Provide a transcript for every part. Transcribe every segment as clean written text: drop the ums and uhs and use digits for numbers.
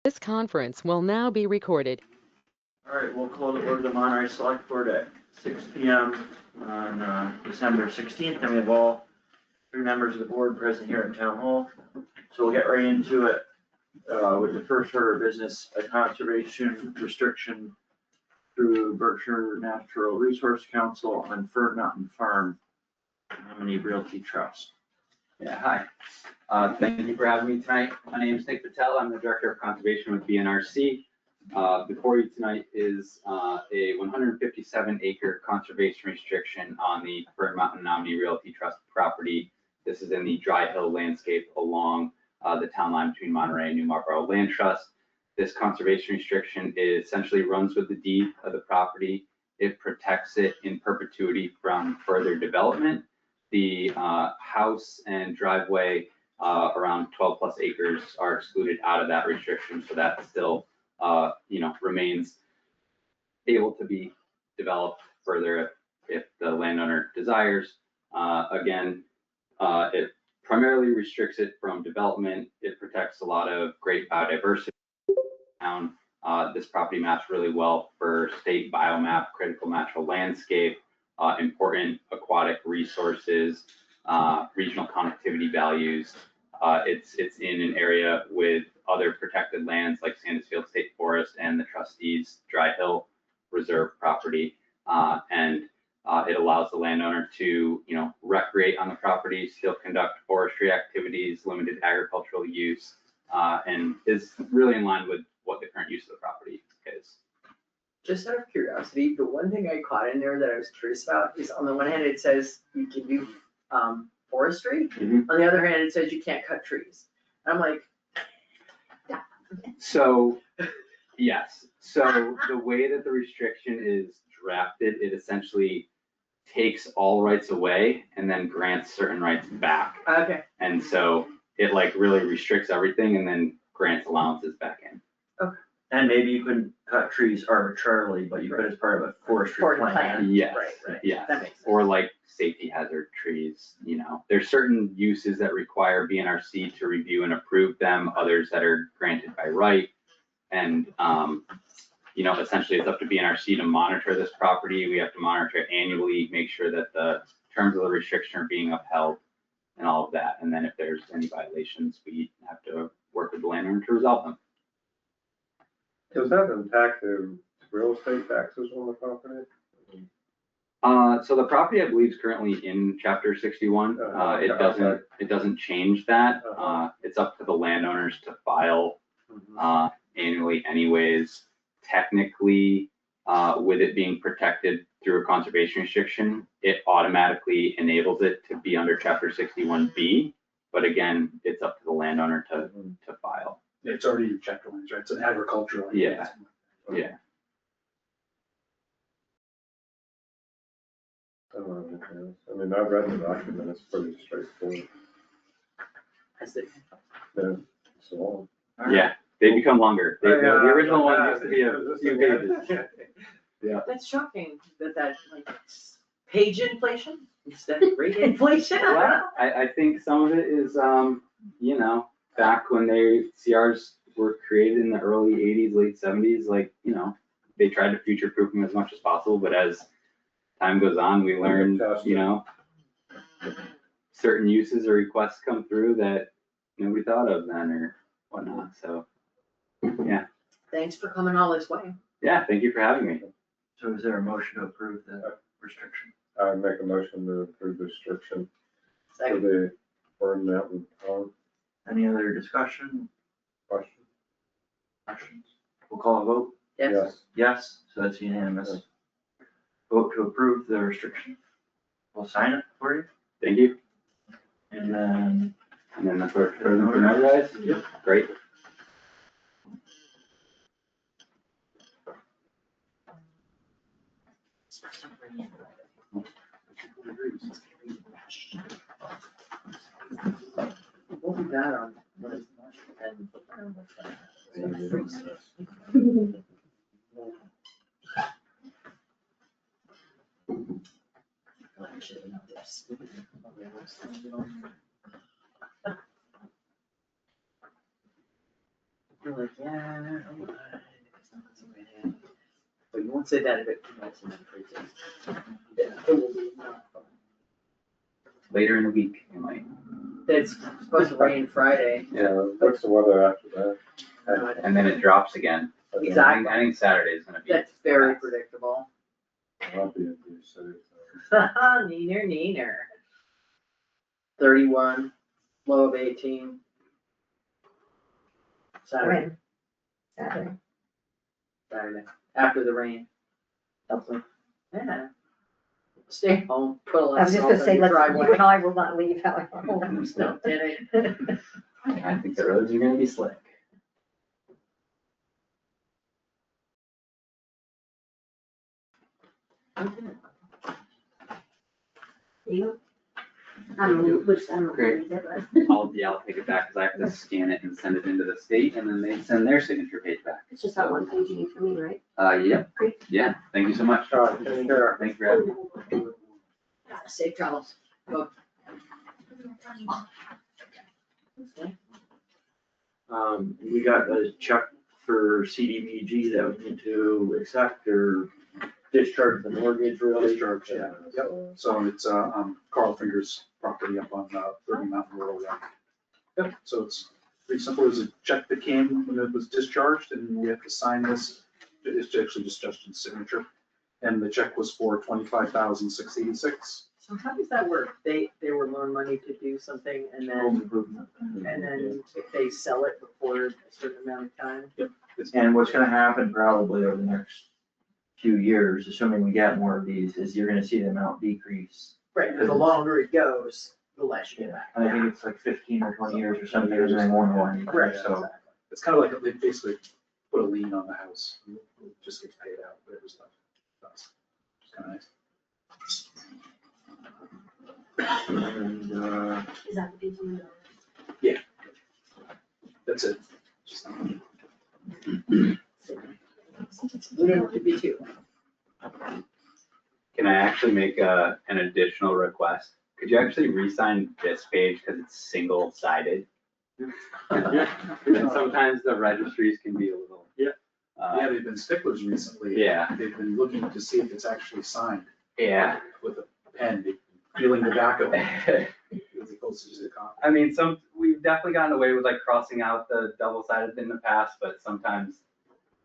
This conference will now be recorded. All right, we'll call the Board of the Monterey Select Board at 6 p.m. on December 16th, and we have all three members of the board present here at Town Hall. So we'll get right into it with the first order of business, a conservation restriction through Berkshire Natural Resource Council on Fern Mountain Farm, Nominee Realty Trust. Yeah, hi. Thank you for having me tonight. My name is Nick Patel. I'm the Director of Conservation with BNRC. Before you tonight is a 157 acre conservation restriction on the Fern Mountain Nominee Realty Trust property. This is in the dry hill landscape along the town line between Monterey and New Marlboro Land Trust. This conservation restriction essentially runs with the deed of the property. It protects it in perpetuity from further development. The house and driveway around 12 plus acres are excluded out of that restriction, so that still remains able to be developed further if the landowner desires. Again, it primarily restricts it from development. It protects a lot of great biodiversity. This property maps really well for state biomap, critical natural landscape, important aquatic resources, regional connectivity values. It's in an area with other protected lands like Sandisfield State Forest and the trustees Dry Hill Reserve property. It allows the landowner to, recreate on the property, still conduct forestry activities, limited agricultural use, and is really in line with what the current use of the property is. Just out of curiosity, the one thing I caught in there that I was curious about is on the one hand, it says you can do forestry. Mhm. On the other hand, it says you can't cut trees. I'm like, So, yes, so the way that the restriction is drafted, it essentially takes all rights away and then grants certain rights back. okay, And so it really restricts everything and then grants allowances back in. And maybe you couldn't cut trees arbitrarily, but you could as part of a forestry Forestry plan. plan. Yes, right, yes. that makes sense. Or safety hazard trees, there's certain uses that require BNRC to review and approve them, others that are granted by right. And, essentially it's up to BNRC to monitor this property. We have to monitor it annually, make sure that the terms of the restriction are being upheld and all of that. And then if there's any violations, we have to work with the landowner to resolve them. Does that impact the real estate taxes on the property? So the property, I believe, is currently in chapter 61. It doesn't change that. It's up to the landowners to file annually anyways. Technically, with it being protected through a conservation restriction, it automatically enables it to be under chapter 61B. But again, it's up to the landowner to file. It's already in chapter one, right? It's an agricultural. Yeah. Yeah. I mean, I've read the document, it's pretty straightforward. that's it. Yeah, so. Yeah, they become longer. The original one used to be a This few is- pages. Yeah. That's shocking that page inflation instead of rate inflation. Well, I think some of it is, back when CRs were created in the early 80s, late 70s, they tried to future-proof them as much as possible, but as time goes on, we learn, certain uses or requests come through that nobody thought of then or whatnot, so, yeah. Thanks for coming all this way. Yeah, thank you for having me. So is there a motion to approve the restriction? I make a motion to approve the restriction for Second. the Fern Mountain Farm. Any other discussion, Question? questions? We'll call a vote. Yes. Yes, so that's unanimous. Vote to approve the restriction. We'll sign it for you, Thank you. and then And then that's what, for now, guys? Yep. Great. We'll be back on. You're like, yeah, oh my, it's not so bad. But you won't say that if it commits and then freezes. Yeah, it will be not fun. Later in the week, you might. It's supposed to rain Friday. Yeah, what's the weather after that? And then it drops again. Exactly. I think Saturday is gonna be. That's very predictable. I'll be in the city, Neener. 31, low of 18. Saturday, When? Saturday. after the rain. Hopefully. Yeah. Stay home, put a lot I of was just salt gonna on say, your let's, driveway. you and I will not leave, Howie. No kidding. I think the roads are gonna be slick. You? I don't know which, I don't know. Great. I'll take it back because I have to scan it and send it into the state and then they send their signature page back. It's just that one page you need from me, right? Yeah, Great. yeah, thank you so much. All right, take care. Thanks for having me. Safe travels. Go. We got a check for CDBG that we need to accept or discharge the mortgage, really. Discharge, yeah. Yep. So it's, Carl Finger's property up on, 30 Mountain Rural Road. Yep, so it's pretty simple. There's a check that came when it was discharged and we have to sign this. It's actually just Justin's signature. And the check was for $25,686. So how does that work? They were loaned money to do something and Home then, improvement. if they sell it before a certain amount of time? And what's gonna happen probably over the next few years, assuming we get more of these, is you're gonna see the amount decrease. Right, because the longer it goes, the less you get back. And I think it's like 15 or 20 years or something, and then more and more. Right, So exactly. It's kind of like they basically put a lien on the house. It just gets paid out, whatever stuff. It's kind of nice. And, Is that the page you need? That's it. We don't have to be two. Can I actually make an additional request? Could you actually re-sign this page because it's single-sided? And sometimes the registries can be a little. Yeah. Uh, Yeah, they've been sticklers recently. Yeah. They've been looking to see if it's actually signed Yeah. with a pen, they've been feeling the back of it as opposed to just a copy. I mean, we've definitely gotten away with like crossing out the double-sided in the past, but sometimes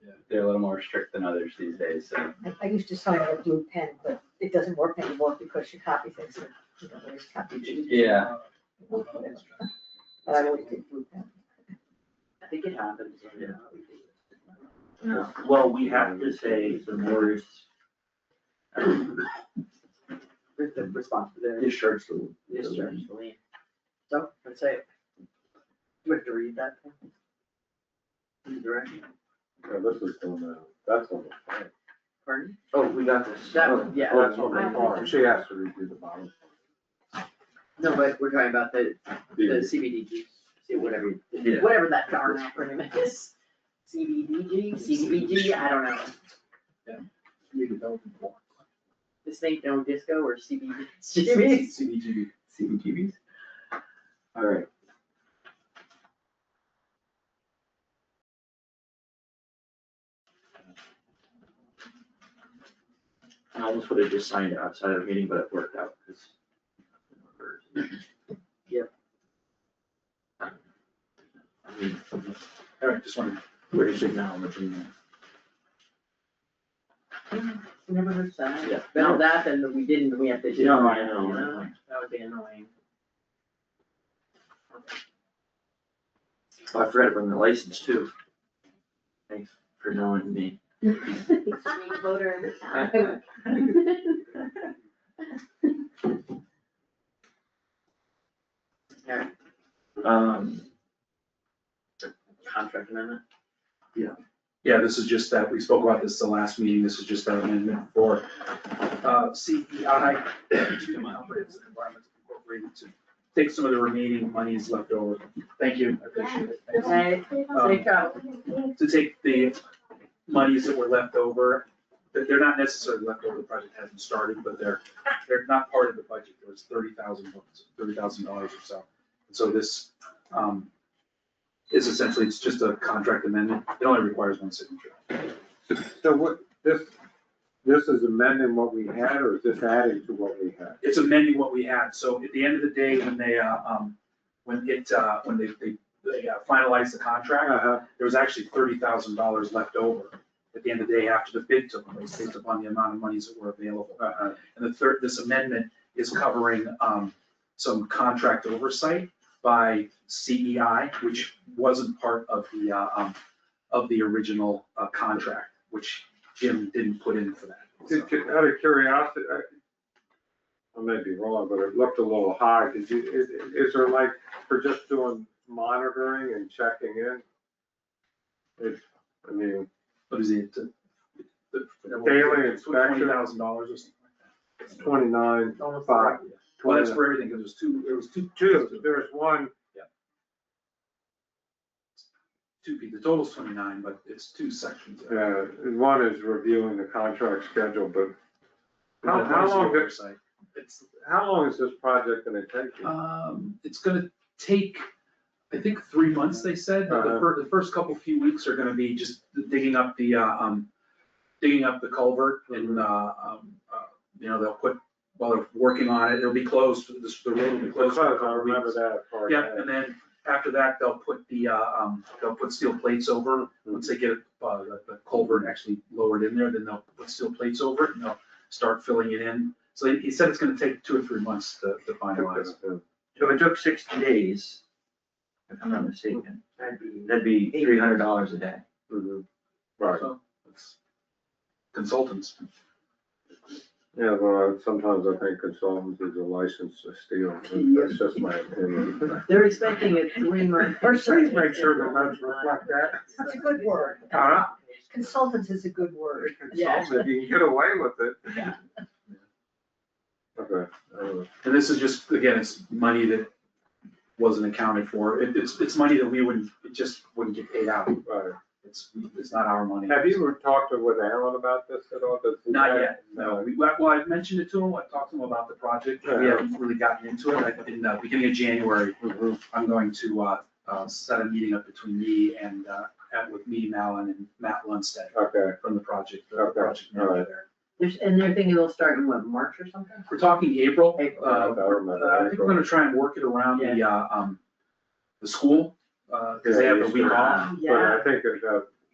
Yeah. they're a little more strict than others these days, so. I used to sign with a blue pen, but it doesn't work anymore because you copy things, that, you know, there's copy. Yeah. But I always did blue pen. I think it happens. well, we have to say the words. The responsibility. Discharge the. Discharge the lien. So, let's say, you have to read that thing. Direct. Yeah, this is on the, that's on the front. Pardon? Oh, we got this. That Oh, one, yeah. That's on the farm. She has to redo the bottom. No, but we're talking about the CBDG, see, whatever, whatever that darn acronym is. CBDG, I don't know. This ain't no disco or CBDG. CBGB. CBGBs? All right. I almost would have just signed it outside of the meeting, but it worked out, because. Yep. All right, just wanted. We're just acknowledging Never heard that. Yeah. Better that than we didn't, we have to do. No, it, I know. you That would be annoying. Oh, I forgot to bring the license too. Thanks for knowing me. Voter in the town. Contract amendment? Yeah, this is just that, we spoke about this the last meeting, this is just that amendment for CEI, Comprehensive Environmental Incorporated, to take some of the remaining monies left over. Thank you, I appreciate it. Thanks. Hey, safe travel. To take the monies that were left over, that they're not necessarily left over, the project hasn't started, but they're not part of the budget, there was $30,000 or so. And so this, is essentially, it's just a contract amendment. It only requires one signature. So what, this is amending what we had, or is this adding to what we had? It's amending what we had. So at the end of the day, when they, when they finalized the contract, there was actually $30,000 left over at the end of the day after the bid took place, based upon the amount of monies that were available. And this amendment is covering, some contract oversight by CEI, which wasn't part of the original, contract, which Jim didn't put in for that. So- Out of curiosity, I may be wrong, but it looked a little high. Is there like, for just doing monitoring and checking in? I mean, What is it? Daily inspection. $20,000 or something like that. 29.5. Well, that's for everything, because there was two. There's one, The total's 29, but it's two sections. one is reviewing the contract schedule, but How how long is this project gonna take you? It's gonna take, I think, 3 months, they said. The first few weeks are gonna be just digging up the culvert and, they'll put, while they're working on it, it'll be closed, the road will be closed for a Because I couple of remember weeks. that part. Yeah, and then after that, they'll put steel plates over, once they get the culvert actually lowered in there, then they'll put steel plates over it and they'll start filling it in. So he said it's gonna take 2 or 3 months to finalize. So it took 60 days, if I'm not mistaken. That'd be $300 a day. Mhm. Right, So, it's consultants. yeah, well, sometimes I think consultants is a license to steal, that's just my opinion. They're expecting a 3-month. Please make sure the notes reflect that. That's a good word. Consultants is a good word. Yeah. Consultant, you can get away with it. Yeah. Okay. And this is just, again, it's money that wasn't accounted for. It's money that it just wouldn't get paid out. Right. It's not our money. Have you talked with Alan about this at all? Not yet, no. Well, I mentioned it to him, I talked to him about the project. We haven't really gotten into it. In the beginning of January, I'm going to set a meeting up between me and, with me, Malin, and Matt Lundstedt Okay, from the project, Okay, project all right. manager there. And they're thinking they'll start in what, March or something? We're talking April. April. I remember. I think we're gonna try and work it around the school, because they have the week off. but I think it's,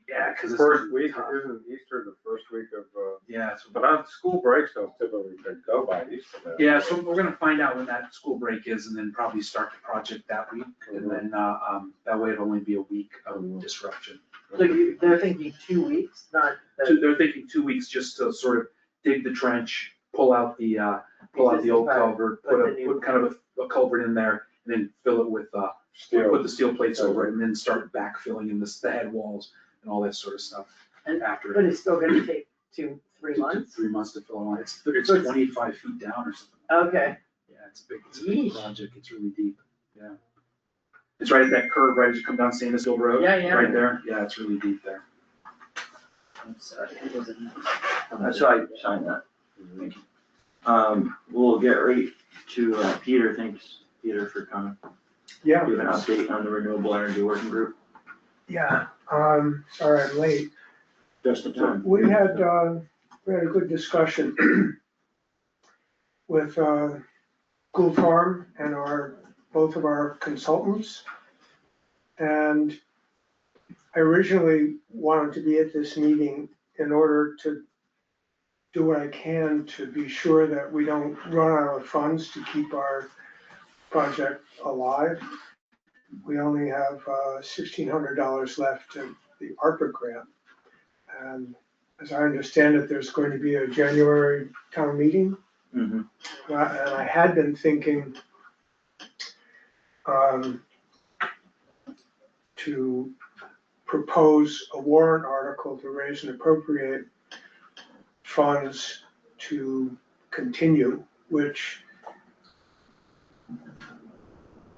Yeah, because it's. first week, isn't Easter the first week of, Yeah, it's- but on school breaks don't typically go by Easter. now. yeah, so we're gonna find out when that school break is and then probably start the project that week. And then, that way it'll only be a week of disruption. So they're thinking 2 weeks, not. They're thinking 2 weeks just to sort of dig the trench, pull out the old culvert, put kind of a culvert in there, and then fill it with, put the steel plates over it, and then start backfilling in the head walls and all that sort of stuff And- after. But it's still gonna take 2-3 2 to months? 3 months to fill it on. It's 25 feet down or something. Okay. Yeah, it's a big Yeesh. project. It's really deep. Yeah. It's right at that curve, right as you come down Sandisfield Road. Yeah, yeah. Right there. Yeah, it's really deep there. I'm sorry, it wasn't. So I signed that. Thank you. We'll get right to Peter. Thanks, Peter, for coming. Yeah, Give an update on the Renewable Energy Working Group. yeah, sorry I'm late. Just in time. We had a good discussion with Gould Farm and both of our consultants. And I originally wanted to be at this meeting in order to do what I can to be sure that we don't run out of funds to keep our project alive. We only have $1,600 left in the ARPA grant. And as I understand it, there's going to be a January town meeting. Mhm. And I had been thinking to propose a warrant article to raise and appropriate funds to continue, which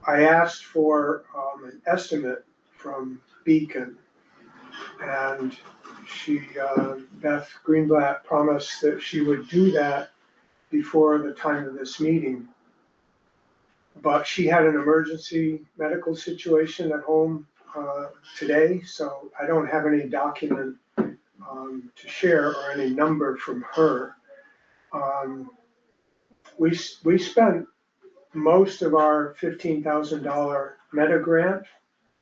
I asked for an estimate from Beacon. And Beth Greenblatt promised that she would do that before the time of this meeting. But she had an emergency medical situation at home today, so I don't have any document to share or any number from her. We spent most of our $15,000 meta grant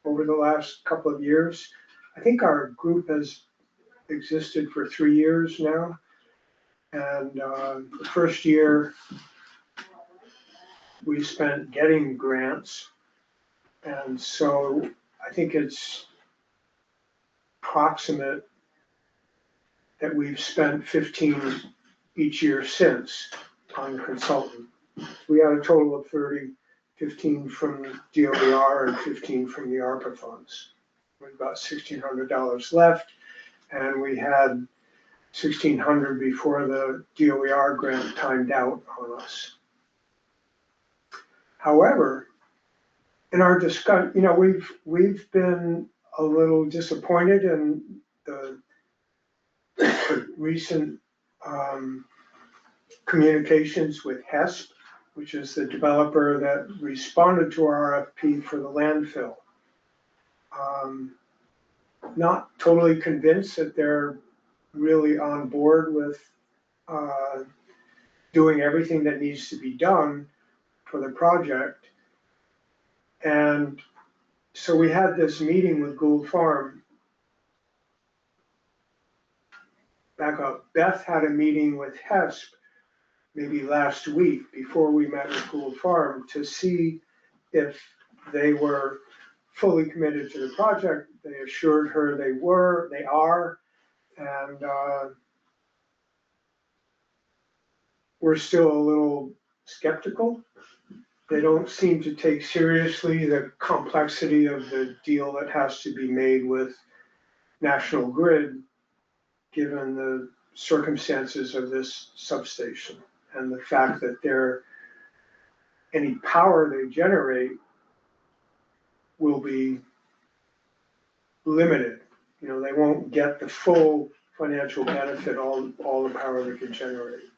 over the last couple of years. I think our group has existed for 3 years now. And the first year we spent getting grants. And so I think it's approximate that we've spent 15 each year since on consultant. We had a total of 30, 15 from DOER and 15 from the ARPA funds. We've got $1,600 left, and we had $1,600 before the DOER grant timed out on us. However, in our discussion, you know, we've been a little disappointed in the recent communications with HESP, which is the developer that responded to our RFP for the landfill. Not totally convinced that they're really on board with doing everything that needs to be done for the project. And so we had this meeting with Gould Farm. Back up, Beth had a meeting with HESP maybe last week before we met with Gould Farm to see if they were fully committed to the project. They assured her they are, and we're still a little skeptical. They don't seem to take seriously the complexity of the deal that has to be made with National Grid, given the circumstances of this substation and the fact that any power they generate will be limited. You know, they won't get the full financial benefit, all the power they can generate.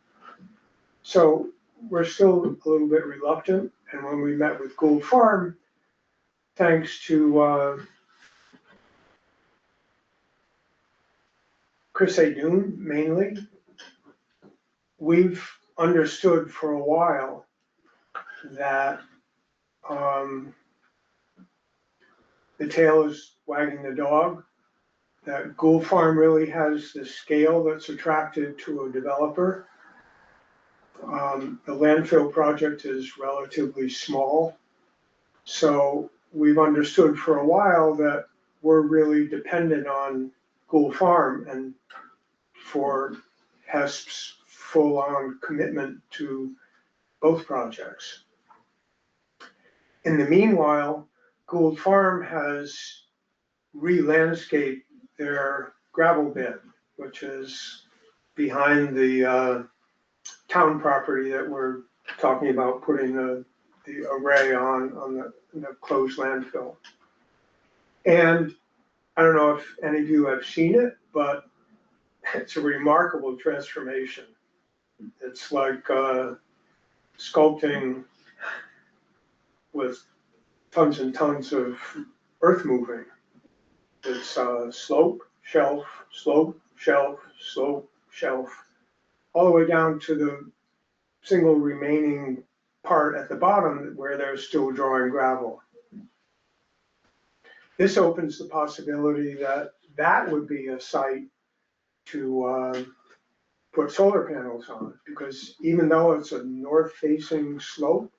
So we're still a little bit reluctant. And when we met with Gould Farm, thanks to Chris Adoon mainly, we've understood for a while that the tail is wagging the dog, that Gould Farm really has the scale that's attracted to a developer. The landfill project is relatively small, so we've understood for a while that we're really dependent on Gould Farm and for HESP's full-on commitment to both projects. In the meanwhile, Gould Farm has re-landscaped their gravel bed, which is behind the town property that we're talking about putting the array on the closed landfill. And I don't know if any of you have seen it, but it's a remarkable transformation. It's like sculpting with tons and tons of earth moving. It's slope, shelf, slope, shelf, slope, shelf, all the way down to the single remaining part at the bottom where they're still drawing gravel. This opens the possibility that that would be a site to put solar panels on, because even though it's a north-facing slope,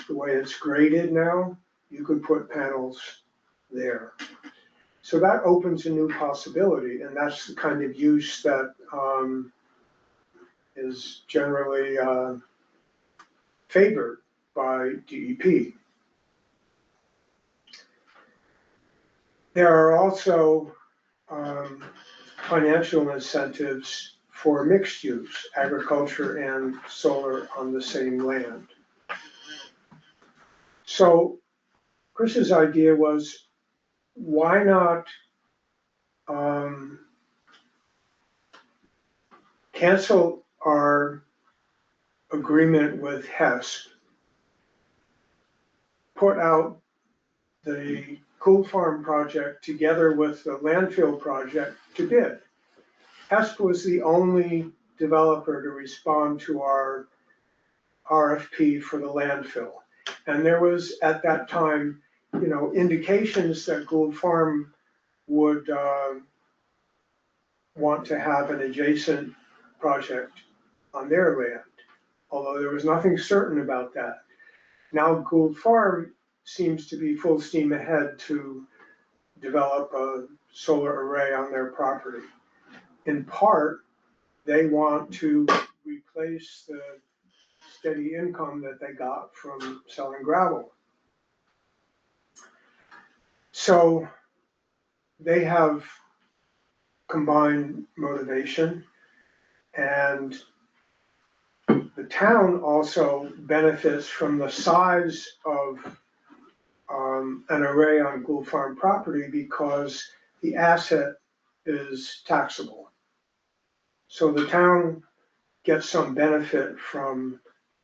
the way it's graded now, you could put panels there. So that opens a new possibility, and that's the kind of use that is generally favored by DEP. There are also financial incentives for mixed use, agriculture and solar on the same land. So Chris's idea was, why not cancel our agreement with HESP, put out the Cool Farm project together with the landfill project to bid. Hess was the only developer to respond to our RFP for the landfill. And there was, at that time, indications that Gould Farm would want to have an adjacent project on their land, although there was nothing certain about that. Now Gould Farm seems to be full steam ahead to develop a solar array on their property. In part, they want to replace the steady income that they got from selling gravel. So they have combined motivation, and the town also benefits from the size of an array on Gould Farm property because the asset is taxable. So the town gets some benefit from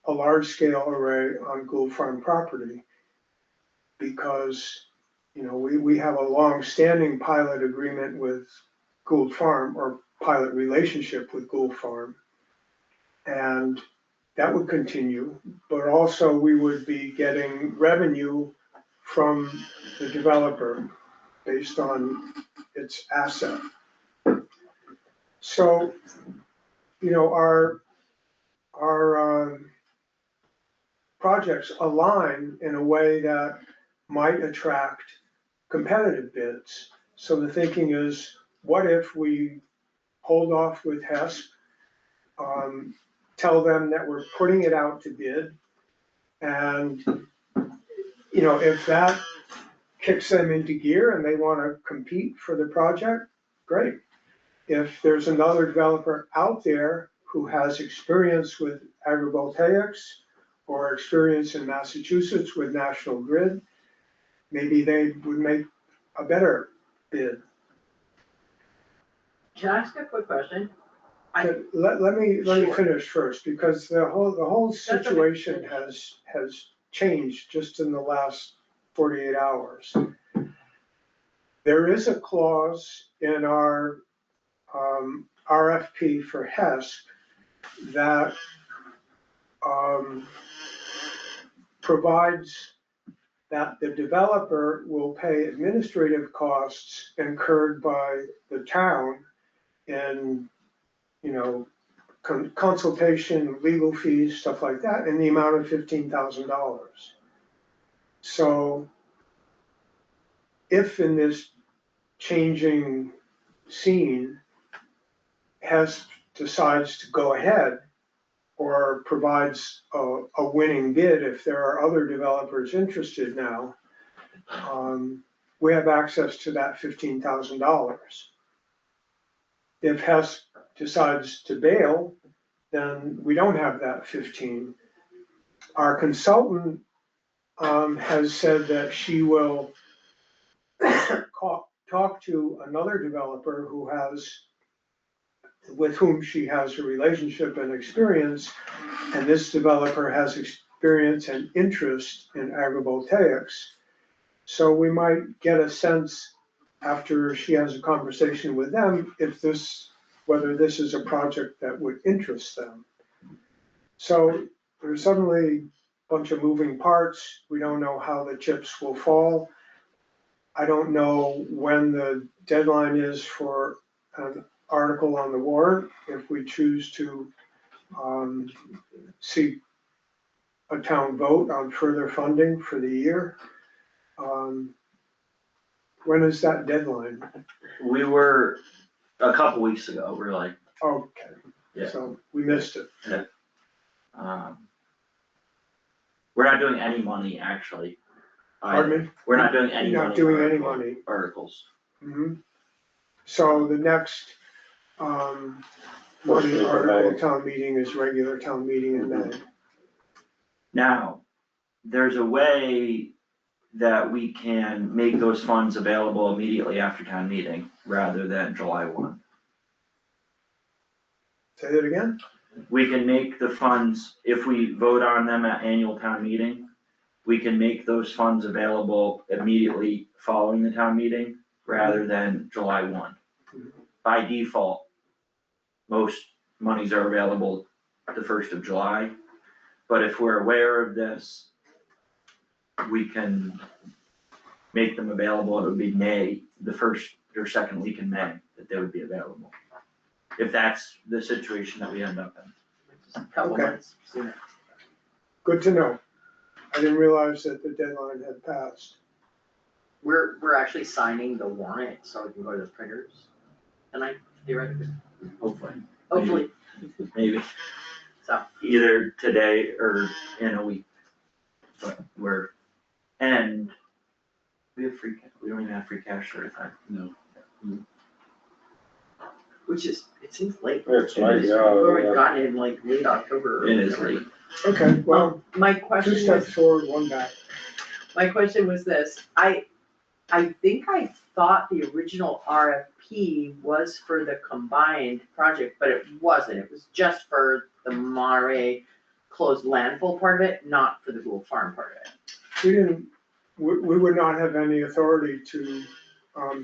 a large-scale array on Gould Farm property because, we have a long-standing pilot agreement with Gould Farm, or pilot relationship with Gould Farm. And that would continue, but also we would be getting revenue from the developer based on its asset. So, our projects align in a way that might attract competitive bids. So the thinking is, what if we hold off with HESP, tell them that we're putting it out to bid, and if that kicks them into gear and they want to compete for the project, great. If there's another developer out there who has experience with agrivoltaics or experience in Massachusetts with National Grid, maybe they would make a better bid. Can I ask a quick question? Let me Sure. finish first, because the whole okay. situation has changed just in the last 48 hours. There is a clause in our RFP for HESP that provides that the developer will pay administrative costs incurred by the town in, consultation, legal fees, stuff like that, in the amount of $15,000. So if in this changing scene, HESP decides to go ahead or provides a winning bid, if there are other developers interested now, we have access to that $15,000. If HESP decides to bail, then we don't have that 15. Our consultant has said that she will talk to another developer with whom she has a relationship and experience, and this developer has experience and interest in agrivoltaics. So we might get a sense after she has a conversation with them whether this is a project that would interest them. So there's suddenly a bunch of moving parts. We don't know how the chips will fall. I don't know when the deadline is for an article on the warrant, if we choose to seek a town vote on further funding for the year. When is that deadline? We were, a couple weeks ago, we were like, Okay, yeah. so we missed it. We're not doing any money, actually. Pardon me? We're not doing any You're money. not doing any money. Articles. Mhm. So the next money Mostly for article May. town meeting is regular town meeting in May. Now, there's a way that we can make those funds available immediately after town meeting, rather than July 1. Say that again? We can make the funds, if we vote on them at annual town meeting, we can make those funds available immediately following the town meeting rather than July 1. By default, most monies are available the 1st of July. But if we're aware of this, we can make them available. It would be May, the first or second week in May, that they would be available. If that's the situation that we end up in. Couple Okay. months sooner. Good to know. I didn't realize that the deadline had passed. We're actually signing the warrant, so we can go to the printers tonight, theoretically, hopefully, Maybe so. either today or in a week. But and we have we don't even have free cash certified. No. Which is, it seems late. It's late, We've yeah, already yeah. gotten it in like late October. It is late. Okay, well, My 2 question steps was, forward, 1 back. my question was this, I think I thought the original RFP was for the combined project, but it wasn't, it was just for the Monterey closed landfill part of it, not for the Gould Farm part of it. We would not have any authority to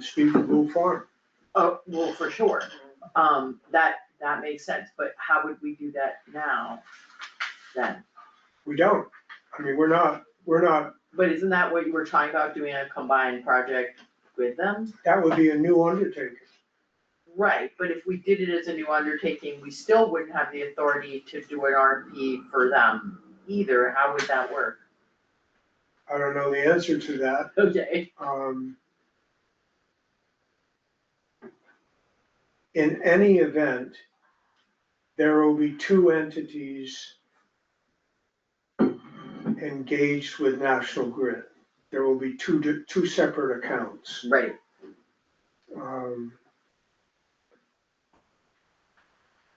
speak to Blue Farm. Oh, well, for sure, that makes sense, but how would we do that now, then? We don't. I mean, we're not, But isn't that what you were talking about, doing a combined project with them? that would be a new undertaking. Right, but if we did it as a new undertaking, we still wouldn't have the authority to do an RFP for them either, how would that work? I don't know the answer to that. Okay. In any event, there will be 2 entities engaged with National Grid. There will be two separate accounts. Right,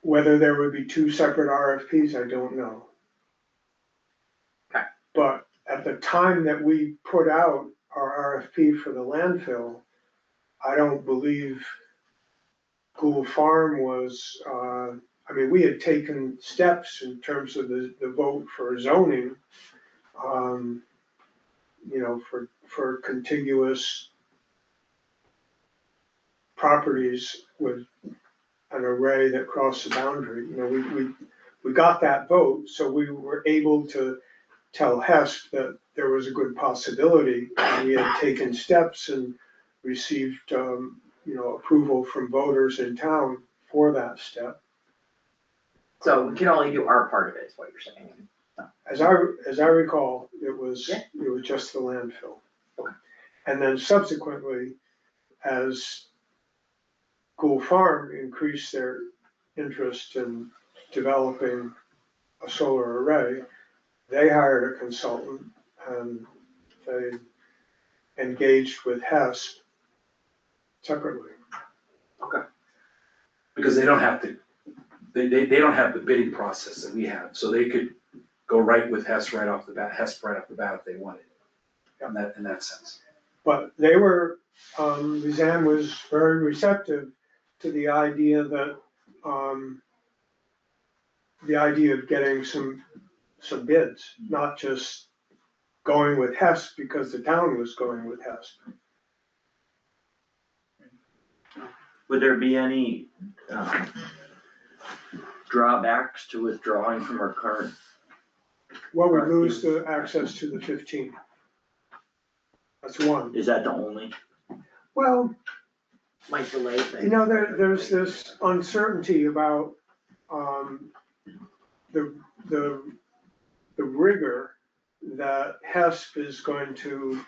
Whether there would be 2 separate RFPs, I don't know. Okay. But at the time that we put out our RFP for the landfill, I don't believe Gould Farm was, I mean, we had taken steps in terms of the vote for zoning, you know, for contiguous properties with an array that crossed the boundary. You know, we got that vote, so we were able to tell HESP that there was a good possibility. We had taken steps and received, you know, approval from voters in town for that step. so we can only do our part of it, is what you're saying. As I recall, it was just the landfill. Okay. And then subsequently, as Gould Farm increased their interest in developing a solar array, they hired a consultant and they engaged with HESP separately. Because they don't have to, they don't have the bidding process that we have, so they could go right with HESP right off the bat if they wanted, in that sense. But they were, Lizanne was very receptive to the idea that, the idea of getting some bids, not just going with HESP because the town was going with HESP. Would there be any drawbacks to withdrawing from our current? Well, we lose the access to the 15. That's one. Is that the only? Well, Might delay things. you know, there's this uncertainty about the rigor that HESP is going to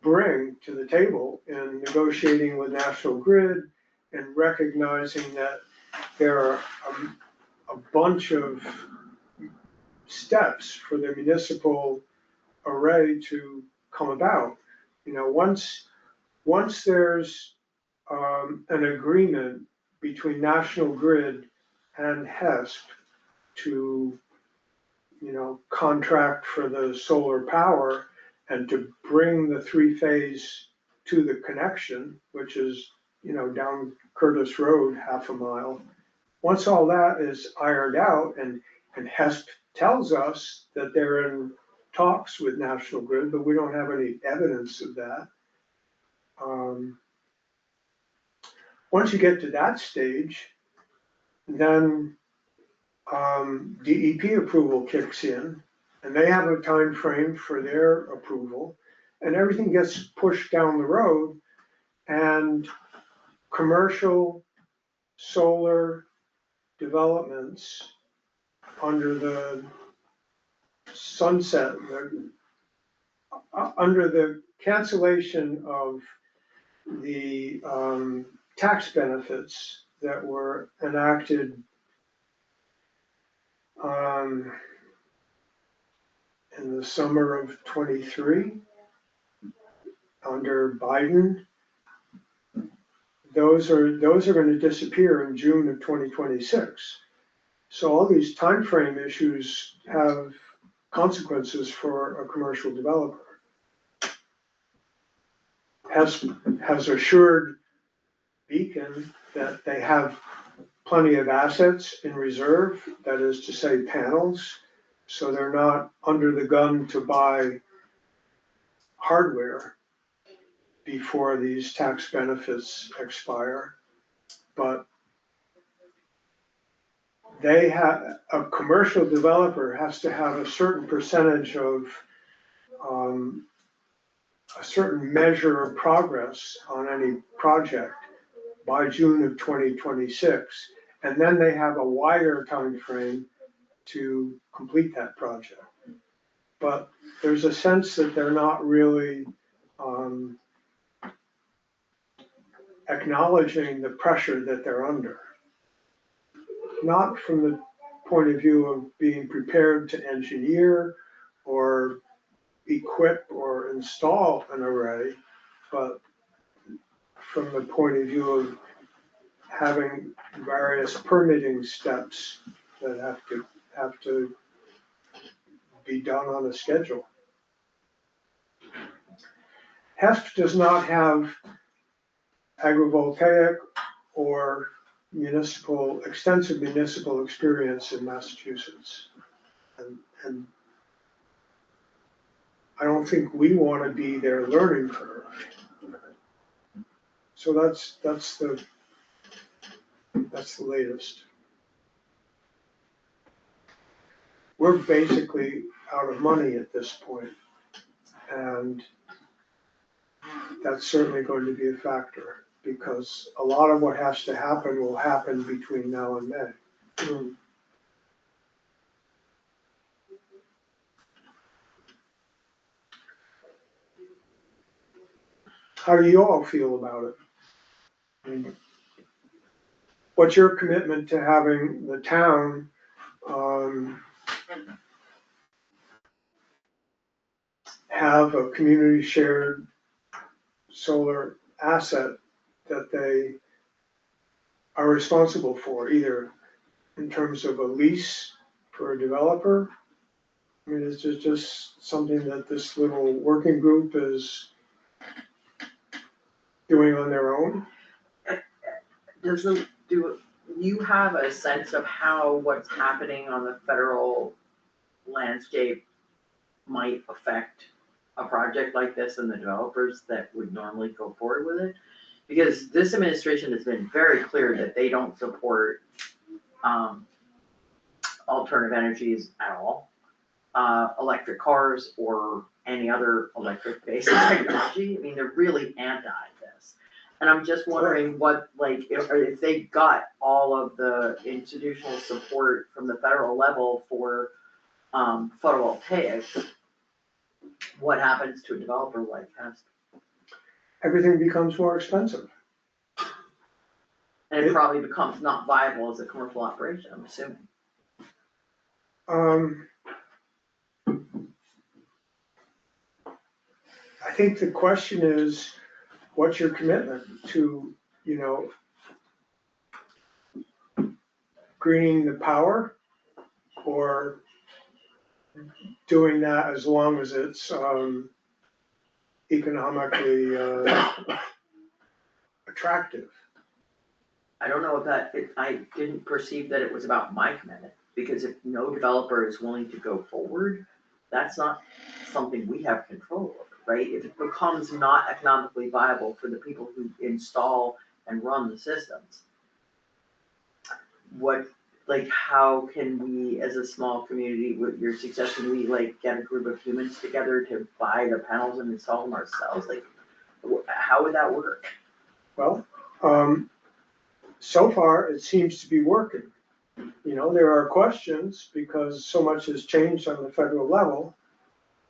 bring to the table in negotiating with National Grid and recognizing that there are a bunch of steps for the municipal array to come about. You know, once there's an agreement between National Grid and HESP to, you know, contract for the solar power and to bring the 3-phase to the connection, which is, you know, down Curtis Road, half a mile. Once all that is ironed out and HESP tells us that they're in talks with National Grid, but we don't have any evidence of that. Once you get to that stage, then DEP approval kicks in, and they have a time frame for their approval, and everything gets pushed down the road, and commercial solar developments under the sunset, under the cancellation of the tax benefits that were enacted in the summer of '23 under Biden. Those are going to disappear in June of 2026. So all these timeframe issues have consequences for a commercial developer. Has assured Beacon that they have plenty of assets in reserve, that is to say panels, so they're not under the gun to buy hardware before these tax benefits expire. But a commercial developer has to have a certain percentage of a certain measure of progress on any project by June of 2026, and then they have a wider time frame to complete that project. But there's a sense that they're not really acknowledging the pressure that they're under. Not from the point of view of being prepared to engineer or equip or install an array, but from the point of view of having various permitting steps that have to be done on a schedule. HESP does not have agrivoltaic or extensive municipal experience in Massachusetts. And I don't think we want to be their learning curve. So that's the latest. We're basically out of money at this point, and that's certainly going to be a factor, because a lot of what has to happen will happen between now and May. How do you all feel about it? I mean, what's your commitment to having the town have a community shared solar asset that they are responsible for, either in terms of a lease for a developer? I mean, it's just something that this little working group is doing on their own? Do you have a sense of how what's happening on the federal landscape might affect a project like this and the developers that would normally go forward with it? Because this administration has been very clear that they don't support alternative energies at all, electric cars or any other electric-based technology. I mean, they're really anti this. And I'm just wondering what, like, if they got all of the institutional support from the federal level for photovoltaics, what happens to a developer like HESP? Everything becomes more expensive. And it probably becomes not viable as a commercial operation, I'm assuming. I think the question is, what's your commitment to, greening the power, or doing that as long as it's economically attractive? I don't know I didn't perceive that it was about my commitment, because if no developer is willing to go forward, that's not something we have control over, right? If it becomes not economically viable for the people who install and run the systems, what, like, how can we, as a small community, what you're suggesting, we like get a group of humans together to buy the panels and install them ourselves? Like, how would that work? Well, so far, it seems to be working. You know, there are questions because so much has changed on the federal level,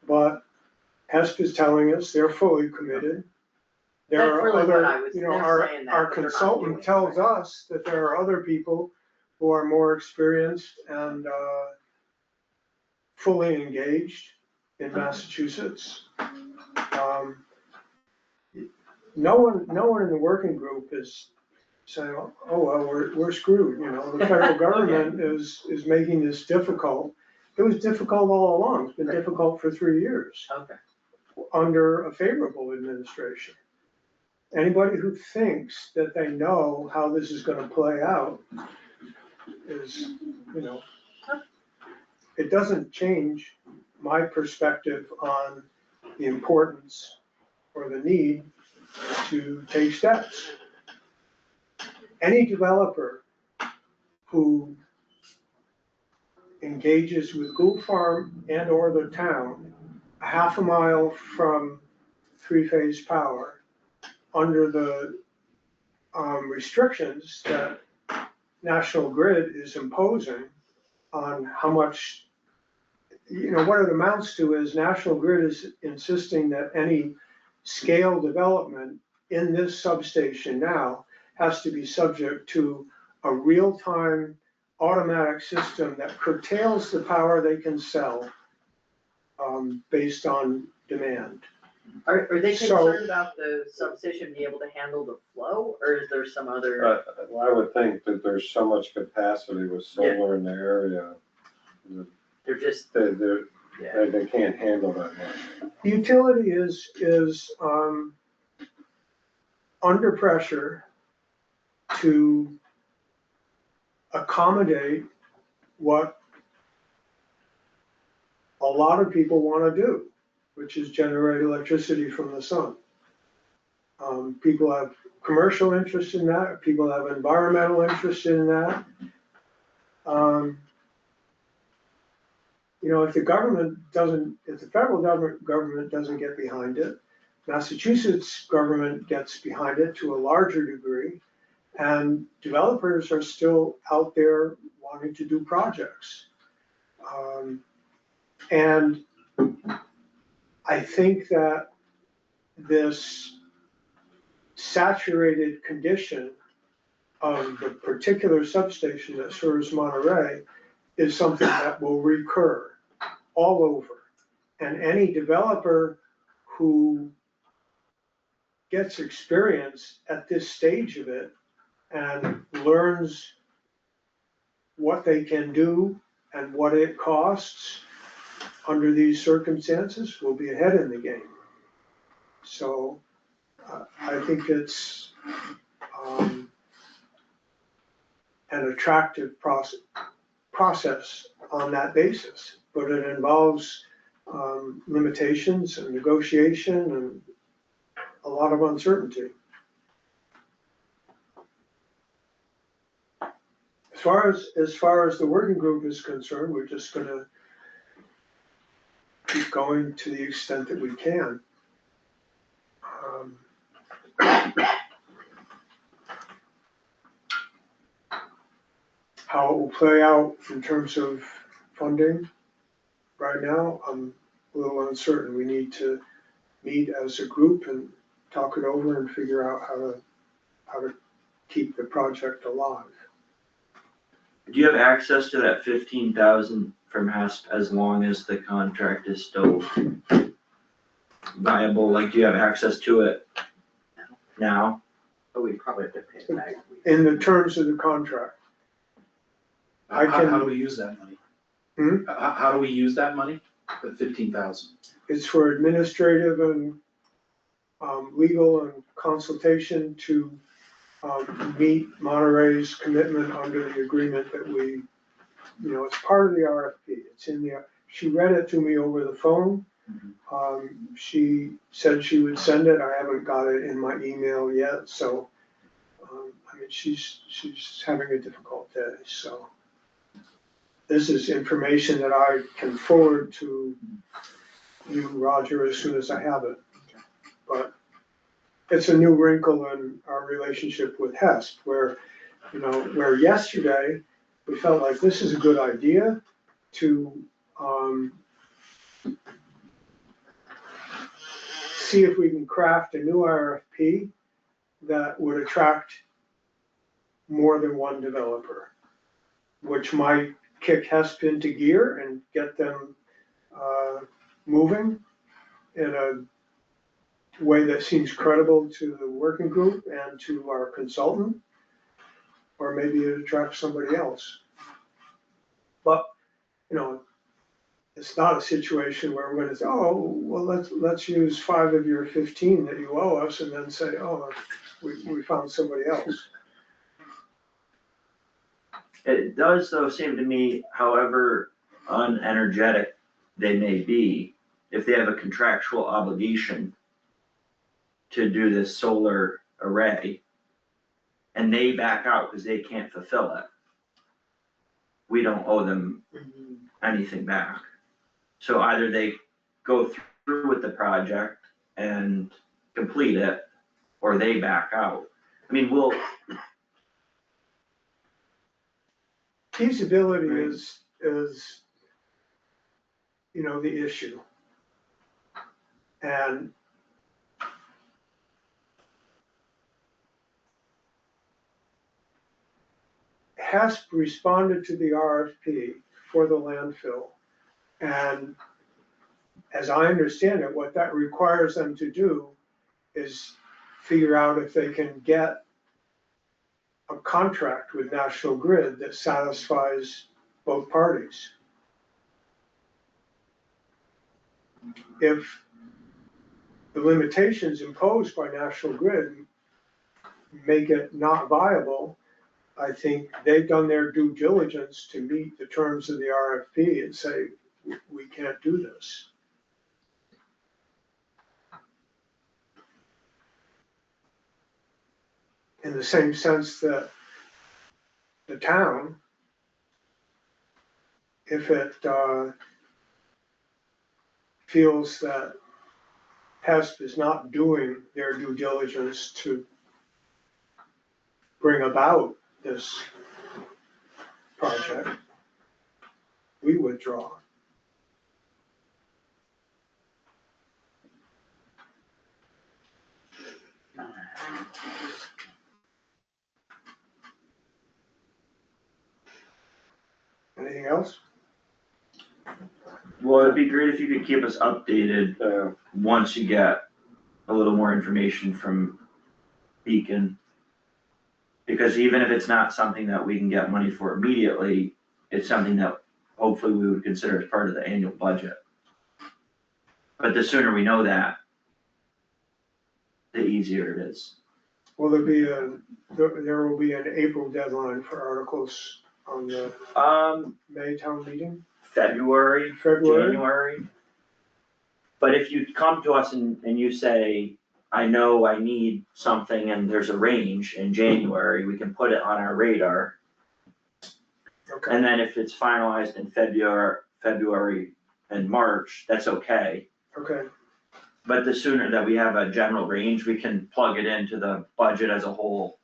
but HESP is telling us they're fully committed. There That's are really what I other, was- you know, they're saying that, our but they're not consultant doing it, tells right? us that there are other people who are more experienced and fully engaged in Massachusetts. No one in the working group is saying, oh, well, we're screwed, you know, the federal government is making this difficult. It was difficult all along, it's been Right. difficult for 3 years Okay. under a favorable administration. Anybody who thinks that they know how this is gonna play out is, you know, it doesn't change my perspective on the importance or the need to take steps. Any developer who engages with Gould Farm and or the town a half a mile from three-phase power under the restrictions that National Grid is imposing on how much, you know, what it amounts to is National Grid is insisting that any scale development in this substation now has to be subject to a real-time automatic system that curtails the power they can sell based on demand. Are they So- concerned about the substation being able to handle the flow, or is there some other? Well, I would think that there's so much capacity with solar in the area, that They're just, they can't handle that much. The utility is under pressure to accommodate what a lot of people want to do, which is generate electricity from the sun. People have commercial interest in that, people have environmental interest in that. You know, if the federal government doesn't get behind it, Massachusetts government gets behind it to a larger degree, and developers are still out there wanting to do projects. And I think that this saturated condition of the particular substation that serves Monterey is something that will recur all over. And any developer who gets experience at this stage of it and learns what they can do and what it costs under these circumstances will be ahead in the game. So I think it's an attractive process on that basis, but it involves limitations and negotiation and a lot of uncertainty. As far as the working group is concerned, we're just gonna keep going to the extent that we can. How it will play out in terms of funding, right now, I'm a little uncertain. We need to meet as a group and talk it over and figure out how to keep the project alive. Do you have access to that 15,000 from HASP as long as the contract is still viable? Like, do you have access to it now? but we probably have to pay it back. In the terms of the contract, I How can- do we use that money? Hmm? How do we use that money? The 15,000? it's for administrative and legal and consultation to meet Monterey's commitment under the agreement that we, you know, it's part of the RFP. It's in the, she read it to me over the phone. She said she would send it. I haven't got it in my email yet, so, I mean, she's having a difficult day, so. This is information that I can forward to you, Roger, as soon as I have it. But it's a new wrinkle in our relationship with HESP, where, where yesterday, we felt like this is a good idea to, see if we can craft a new RFP that would attract more than one developer, which might kick HESP into gear and get them moving in a way that seems credible to the working group and to our consultant, or maybe it attracts somebody else. But, it's not a situation where we're gonna say, oh, well, let's use 5 of your 15 that you owe us, and then say, oh, we found somebody else. It does though seem to me, however unenergetic they may be, if they have a contractual obligation to do this solar array and they back out because they can't fulfill it, we don't owe them anything back. So either they go through with the project and complete it, or they back out. I mean, Feasibility is, the issue. And HESP responded to the RFP for the landfill. And as I understand it, what that requires them to do is figure out if they can get a contract with National Grid that satisfies both parties. If the limitations imposed by National Grid make it not viable, I think they've done their due diligence to meet the terms of the RFP and say, we can't do this. In the same sense that the town, if it feels that HESP is not doing their due diligence to bring about this project, we withdraw. Anything else? well, it'd be great if you could keep us updated once you get a little more information from Beacon. Because even if it's not something that we can get money for immediately, it's something that hopefully we would consider as part of the annual budget. But the sooner we know that, the easier it is. Will there be there will be an April deadline for articles on the May town meeting? February, February? January. But if you come to us and you say, I know I need something and there's a range in January, we can put it on our radar. Okay, And then if it's finalized in February and March, that's okay. okay, But the sooner that we have a general range, we can plug it into the budget as a whole.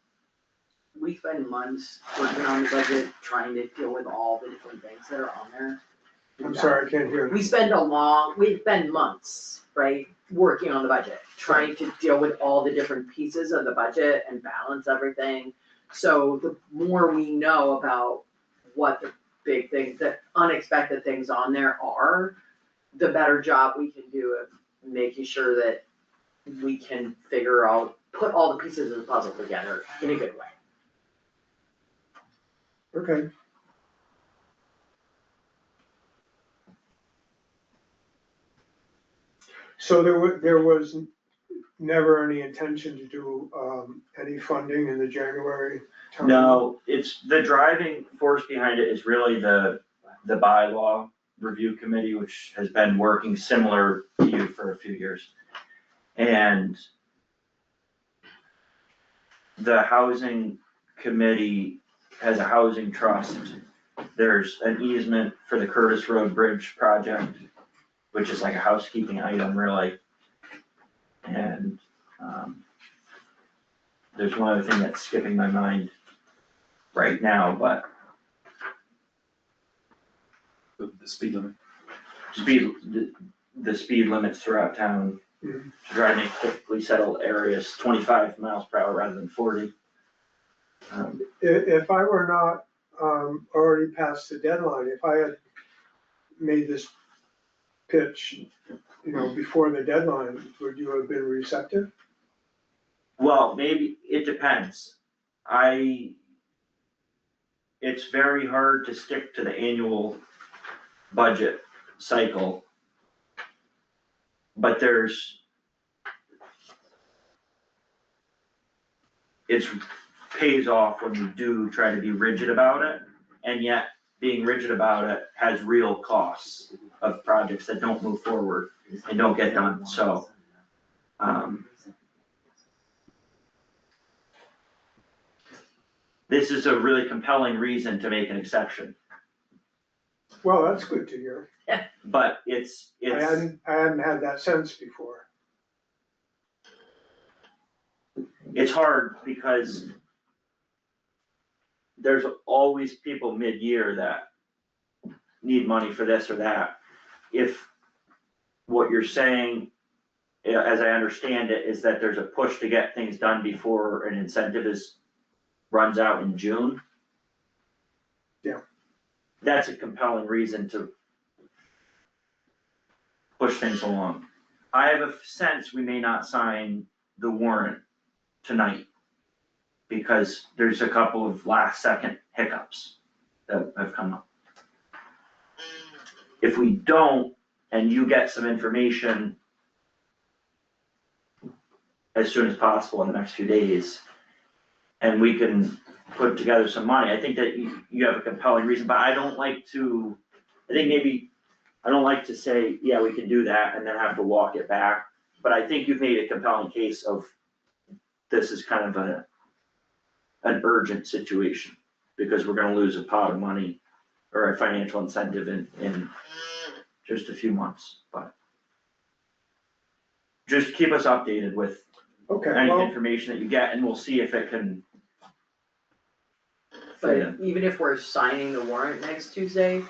We spend months working on the budget, trying to deal with all the different things that are on there. I'm sorry, I can't hear. We spend months, right, working on the budget, trying to deal with all the different pieces of the budget and balance everything. So the more we know about what the big things, the unexpected things on there are, the better job we can do of making sure that we can figure out, put all the pieces of the puzzle together in a good way. Okay. So there was never any intention to do any funding in the January town? No, it's, the driving force behind it is really the bylaw Review Committee, which has been working similar to you for a few years. And the Housing Committee has a housing trust. There's an easement for the Curtis Road Bridge project, which is like a housekeeping item really. And, there's one other thing that's skipping my mind right now, but The speed limit. the speed limits throughout town to try to make typically settled areas 25 miles per hour rather than 40. If I were not already past the deadline, if I had made this pitch, before the deadline, would you have been receptive? Well, maybe, it depends. It's very hard to stick to the annual budget cycle. But it pays off when you do try to be rigid about it, and yet being rigid about it has real costs of projects that don't move forward and don't get done, so. This is a really compelling reason to make an exception, Well, that's good to hear. but I hadn't had that sense before. it's hard because there's always people mid-year that need money for this or that. If what you're saying, as I understand it, is that there's a push to get things done before an incentive runs out in June. Yeah. That's a compelling reason to push things along. I have a sense we may not sign the warrant tonight because there's a couple of last second hiccups that have come up. If we don't, and you get some information as soon as possible in the next few days, and we can put together some money, I think that you have a compelling reason, but I don't like to say, yeah, we can do that, and then have to walk it back. But I think you've made a compelling case of this is kind of an urgent situation, because we're gonna lose a pot of money or a financial incentive in just a few months, but just keep us updated with Okay, any well, information that you get, and we'll see if it can. But even if we're signing the warrant next Tuesday,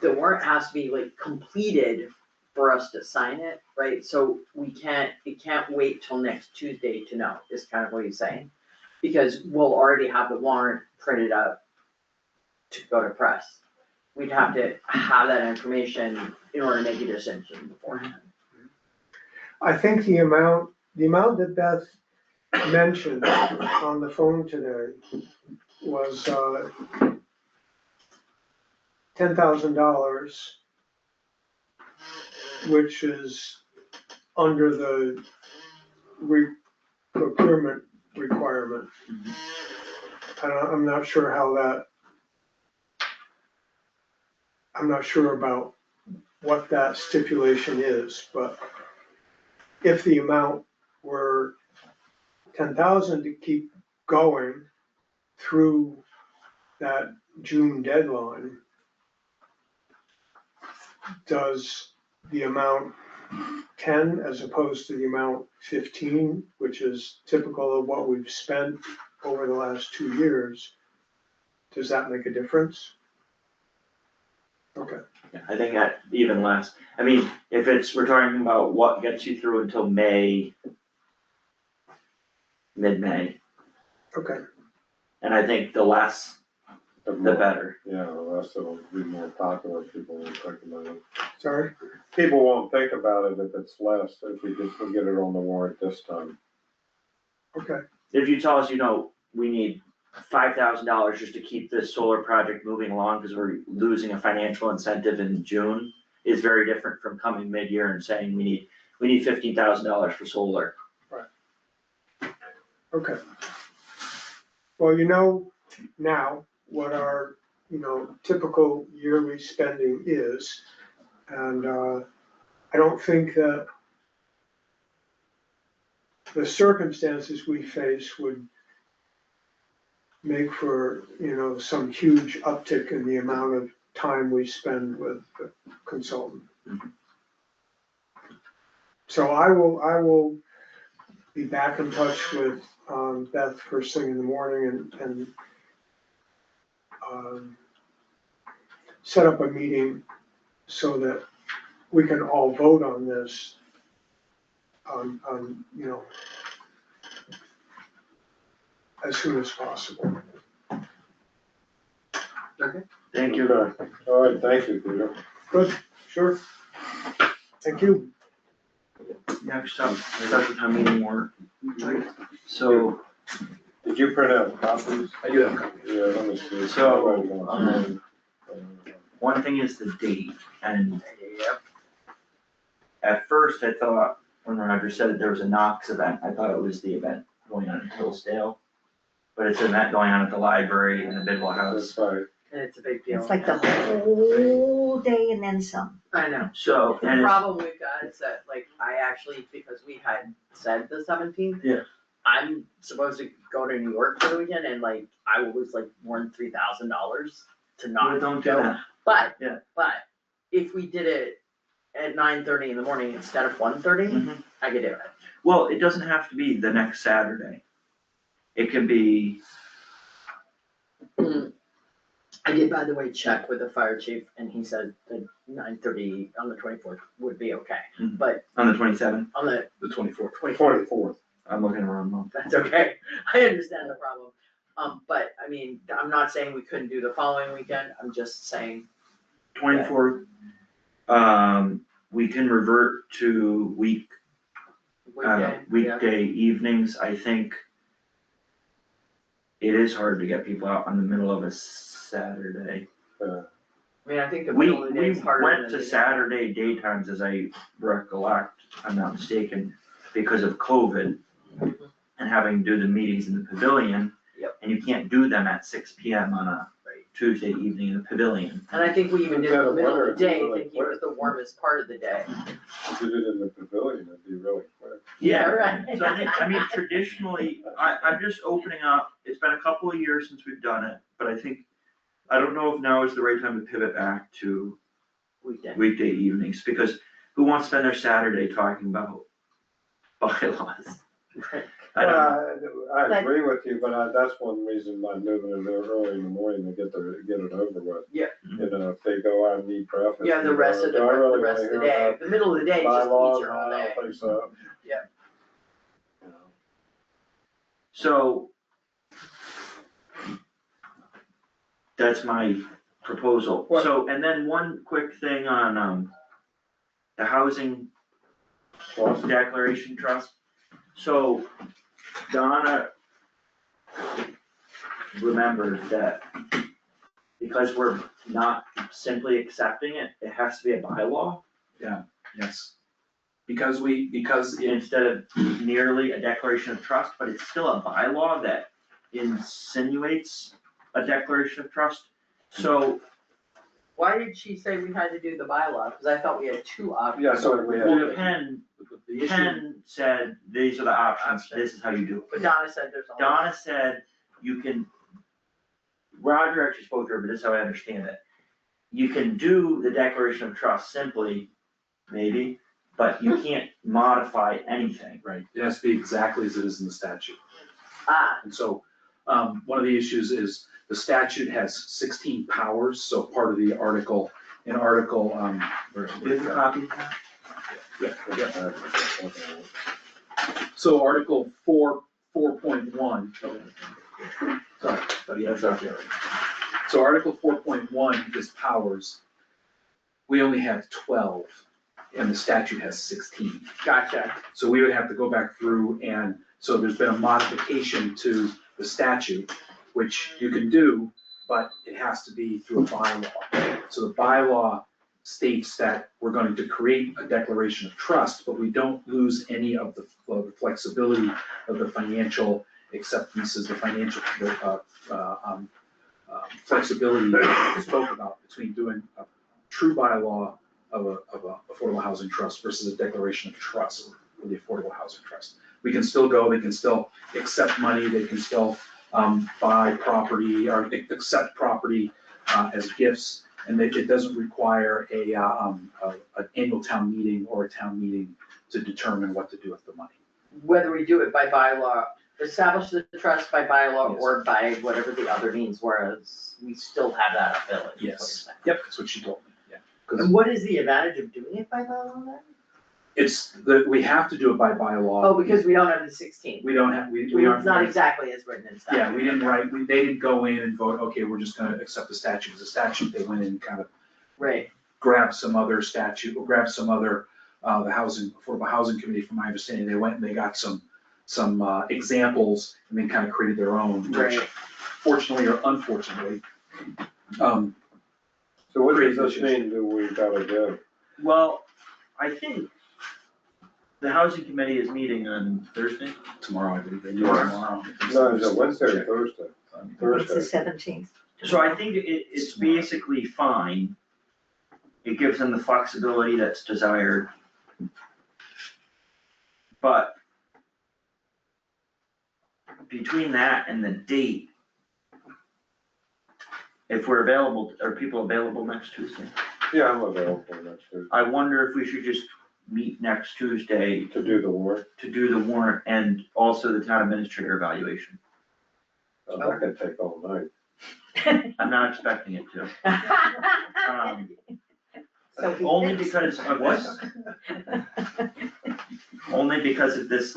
the warrant has to be like completed for us to sign it, right? So it can't wait till next Tuesday to know, is kind of what he's saying. Because we'll already have the warrant printed out to go to press. We'd have to have that information in order to make a decision beforehand. I think the amount that Beth mentioned on the phone today was $10,000, which is under the procurement requirement. I'm not sure I'm not sure about what that stipulation is, but if the amount were 10,000 to keep going through that June deadline, does the amount 10 as opposed to the amount 15, which is typical of what we've spent over the last 2 years, does that make a difference? Okay. Yeah, I think that even less, I mean, if we're talking about what gets you through until May, mid-May, Okay. and I think the less, the better. Yeah, the less it'll be more popular, people won't think about it. Sorry? People won't think about it if it's less, if we get it on the warrant this time. Okay. If you tell us, we need $5,000 just to keep this solar project moving along because we're losing a financial incentive in June, is very different from coming mid-year and saying we need $15,000 for solar. Okay. Well, now what our, typical yearly spending is, And I don't think that the circumstances we face would make for, some huge uptick in the amount of time we spend with the consultant. So I will be back in touch with Beth first thing in the morning and set up a meeting so that we can all vote on this as soon as possible. Thank you. All right, thank you, Peter. Good, sure. Thank you. Next up, special town meeting warrant. So, Did you print out copies? I do have a copy. Yeah, let me see. So, one thing is the date, and at first I thought, when Roger said that there was a Knox event, I thought it was the event going on in Hillsdale. But it's an event going on at the library and the Bidwell House. That's right. And it's a big deal. It's like the whole day and then some. I know. So, The and it's, problem we've got is that, like, I actually, because we had said the 17th. Yeah. I'm supposed to go to New York for the weekend and like, I was like more than $3,000 to not don't do go. that. But, Yeah. but if we did it at 9:30 in the morning instead of 1:30, Mhm. I could do it. Well, it doesn't have to be the next Saturday. It can be, I did, by the way, check with the fire chief and he said that 9:30 on the 24th would be okay. Mhm. But on the 27th, on the The 24th. 24th. I'm looking around month. that's okay. I understand the problem. But I mean, I'm not saying we couldn't do the following weekend. I'm just saying 24th, we can revert to weekday. weekday evenings. I think it is hard to get people out on the middle of a Saturday. I mean, I think the We middle of the day is harder than went to the Saturday daytimes, as I recollect, if I'm not mistaken, because of COVID and having to do the meetings in the pavilion. Yep. And you can't do them at 6 PM on a Tuesday evening in the pavilion. And I think we even did Instead the of middle of winter, the day, it's really thinking it was the warmest part of the day. If you did it in the pavilion, it'd be really quick. Yeah, right. So I mean, traditionally, I'm just opening up, it's been a couple of years since we've done it, but I don't know if now is the right time to pivot back to Weekday. weekday evenings, because who wants to spend their Saturday talking about bylaws? I don't know. I agree with you, but that's one reason I'm moving it there early in the morning to get it over with. Yeah. If they go out and need breakfast. Yeah, the rest of the day, the middle of the day, just Bylaws, eats your whole I day. don't think so. Yeah. You know. So that's my proposal. So, and then one quick thing on, the housing declaration trust. So Donna remembered that because we're not simply accepting it, it has to be a bylaw Yes. Because it, instead of merely a declaration of trust, but it's still a bylaw that insinuates a declaration of trust. So Why did she say we had to do the bylaw? Cause I thought we had two options. Yeah, so we have. well, Ken the issue, said, these are the options, this is how you do it. But Donna said there's only. Donna said you can, Roger actually spoke to her, but this is how I understand it. You can do the declaration of trust simply, maybe, but you can't modify anything. right, it has to be exactly as it is in the statute. Ah, And so, one of the issues is the statute has 16 powers, so part of the article, Do you have a copy of that? So Article 4.1. Sorry, That's okay. so Article 4.1 is powers. We only have 12, and the statute has 16. gotcha. So we would have to go back through, and so there's been a modification to the statute, which you can do, but it has to be through a bylaw. So the bylaw states that we're going to create a declaration of trust, but we don't lose any of the flexibility of the financial acceptances, the financial flexibility that we spoke about between doing a true bylaw a affordable housing trust versus a declaration of trust for the affordable housing trust. We can still go, they can still accept money, they can still buy property or accept property as gifts. And it doesn't require an annual town meeting or a town meeting to determine what to do with the money. Whether we do it by bylaw, establish the trust by bylaw Yes. or by whatever the other means, whereas we still have that ability. is what you're Yes, saying. yep, that's what she told me, yeah. 'Cause And what is the advantage of doing it by bylaw then? we have to do it by bylaw. Oh, because we don't have the 16. We don't have, we It's aren't. not exactly as written in statute. Yeah, we didn't write, they didn't go in and vote, okay, we're just gonna accept the statute as a statute. They went in and kind of Right, grabbed some other statute, or grabbed some other, the Affordable Housing Committee, from my understanding, they went and they got some examples and then kind of created their own, which right. fortunately or unfortunately, So what does this mean that we gotta do? Well, I think the housing committee is meeting on Thursday. tomorrow, I believe they do. Tomorrow. No, is it Wednesday or Thursday? It's the Thursday. 17th. So I think it's basically fine. It gives them the flexibility that's desired. But between that and the date, if we're available, are people available next Tuesday? Yeah, I'm available next Tuesday I wonder if we should just meet next Tuesday to do the work. to do the warrant and also the town administrator evaluation. That could take all night. I'm not expecting it to. So he Only thinks- because of this, only because of this,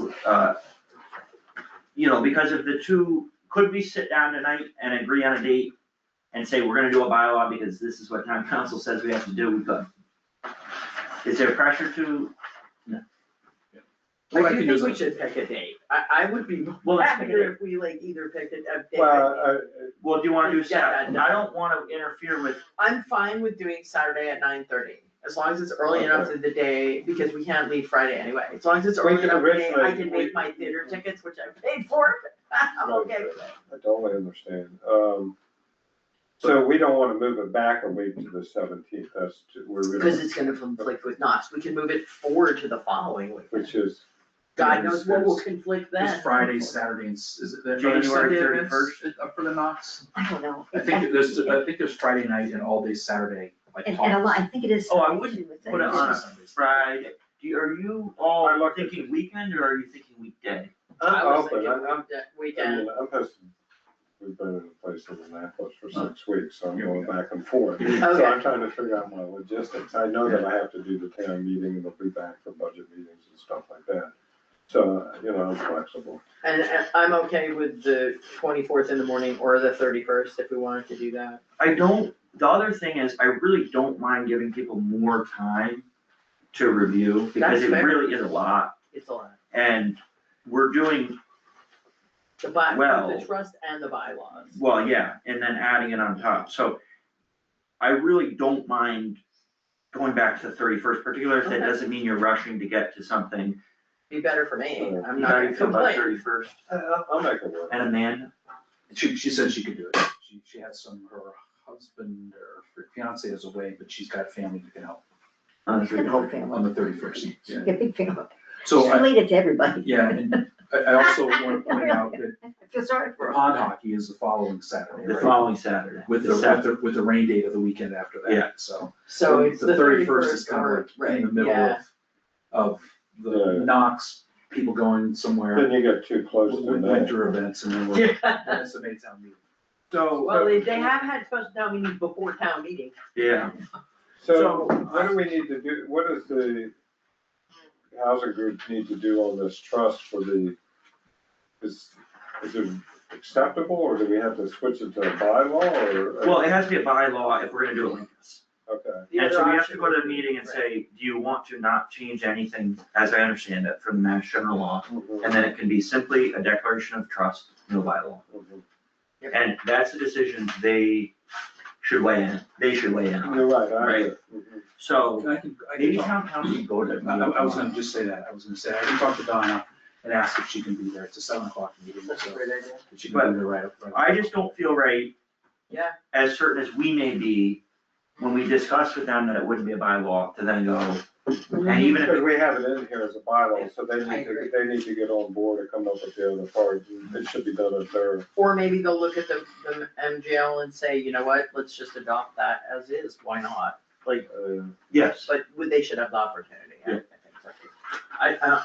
because of the two, could we sit down tonight and agree on a date and say, we're gonna do a bylaw because this is what town council says we have to do, we could. Is there pressure to? What I I do can do is think we I- should pick a date. I would be Well, let's pick a happier if we like either picked a date. Well, Well, do you wanna do Yeah, Saturday? no. I don't wanna interfere with, I'm fine with doing Saturday at 9:30, as long as it's early enough in the day, because we can't leave Friday anyway. As long as it's We early can enough in the day, I originally- can make my theater tickets, which I paid for, I'm okay with it. I totally understand. So we don't wanna move it back a week to the 17th, we're really. Because it's gonna conflict with knots, we can move it forward to the following week. Which is, God knows what will conflict There's then. Friday, Saturday, and is it January Sunday 31st? events for the Knox? I don't know. I think there's Friday night and all day Saturday, like. And a lot, I think it is. Oh, I Sunday, wouldn't too, it's put it Sunday. on a Friday. Are you all I looked at thinking weekend or are you thinking weekday? I I'm was open, thinking weekend. I'm just, we've been in a place in Annapolis for 6 weeks, so I'm going back and forth. So Okay. I'm trying to figure out my logistics. I know that I have to do the town meeting and I'll be back for budget meetings and stuff like that. So, I'm flexible. And I'm okay with the 24th in the morning or the 31st if we wanted to do that. The other thing is, I really don't mind giving people more time to review, because That's it fair. really is a lot, It's a lot. and we're doing, Well- The trust and the bylaws. well, yeah, and then adding it on top, so I really don't mind going back to the 31st, particularly if that Okay. doesn't mean you're rushing to get to something. Be better for me, I'm not How do gonna you feel about complain. 31st? I'll make it work. And Amanda? She said she could do it. She has her husband or her fiance is away, but she's got family that can help On the She's got a whole 31st? family. on the 31st. She's a big family. So She's I, related to everybody. yeah, and I also want to point out that I feel sorry for her. pond hockey is the following Saturday, The right? following Saturday. With the rain date of the weekend after Yeah. that, so. So it's the 31st 31st is kind or, of like right, in the middle yeah. of the Yeah. Knox, people going somewhere, Then you get too close to that. winter events, and then we're, Yeah. that's the Maytown meeting. So, Well, they have had special town meetings before town meeting. yeah, So what do we need to do, what does the housing group need to do on this trust for is it acceptable, or do we have to switch it to a bylaw, or? well, it has to be a bylaw if we're gonna do it like this. Okay, The And so other we have option to go to would the be- meeting and right. say, do you want to not change anything, as I understand it, from the Mass General Law? Mhm, And then it can be simply a declaration of trust, no bylaw. mhm. And that's the decision they should weigh in, on. You're right, I Right. agree. Mhm. So I can maybe talk. town council can go to. I was gonna just say that, I was gonna say, I can talk to Donna and ask if she can be there, it's a 7 o'clock meeting, That's a so great idea. if she can be there right up. I just don't feel right, Yeah. as certain as we may be, when we discussed with them that it wouldn't be a bylaw, to then go, and even if, Because we have it in here as a bylaw, so they I need agree. to get on board and come up with the other part. It should be done at their, Or maybe they'll look at the MGL and say, you know what, let's just adopt that as is, why not? Like, yes, but they should have the opportunity, I think so.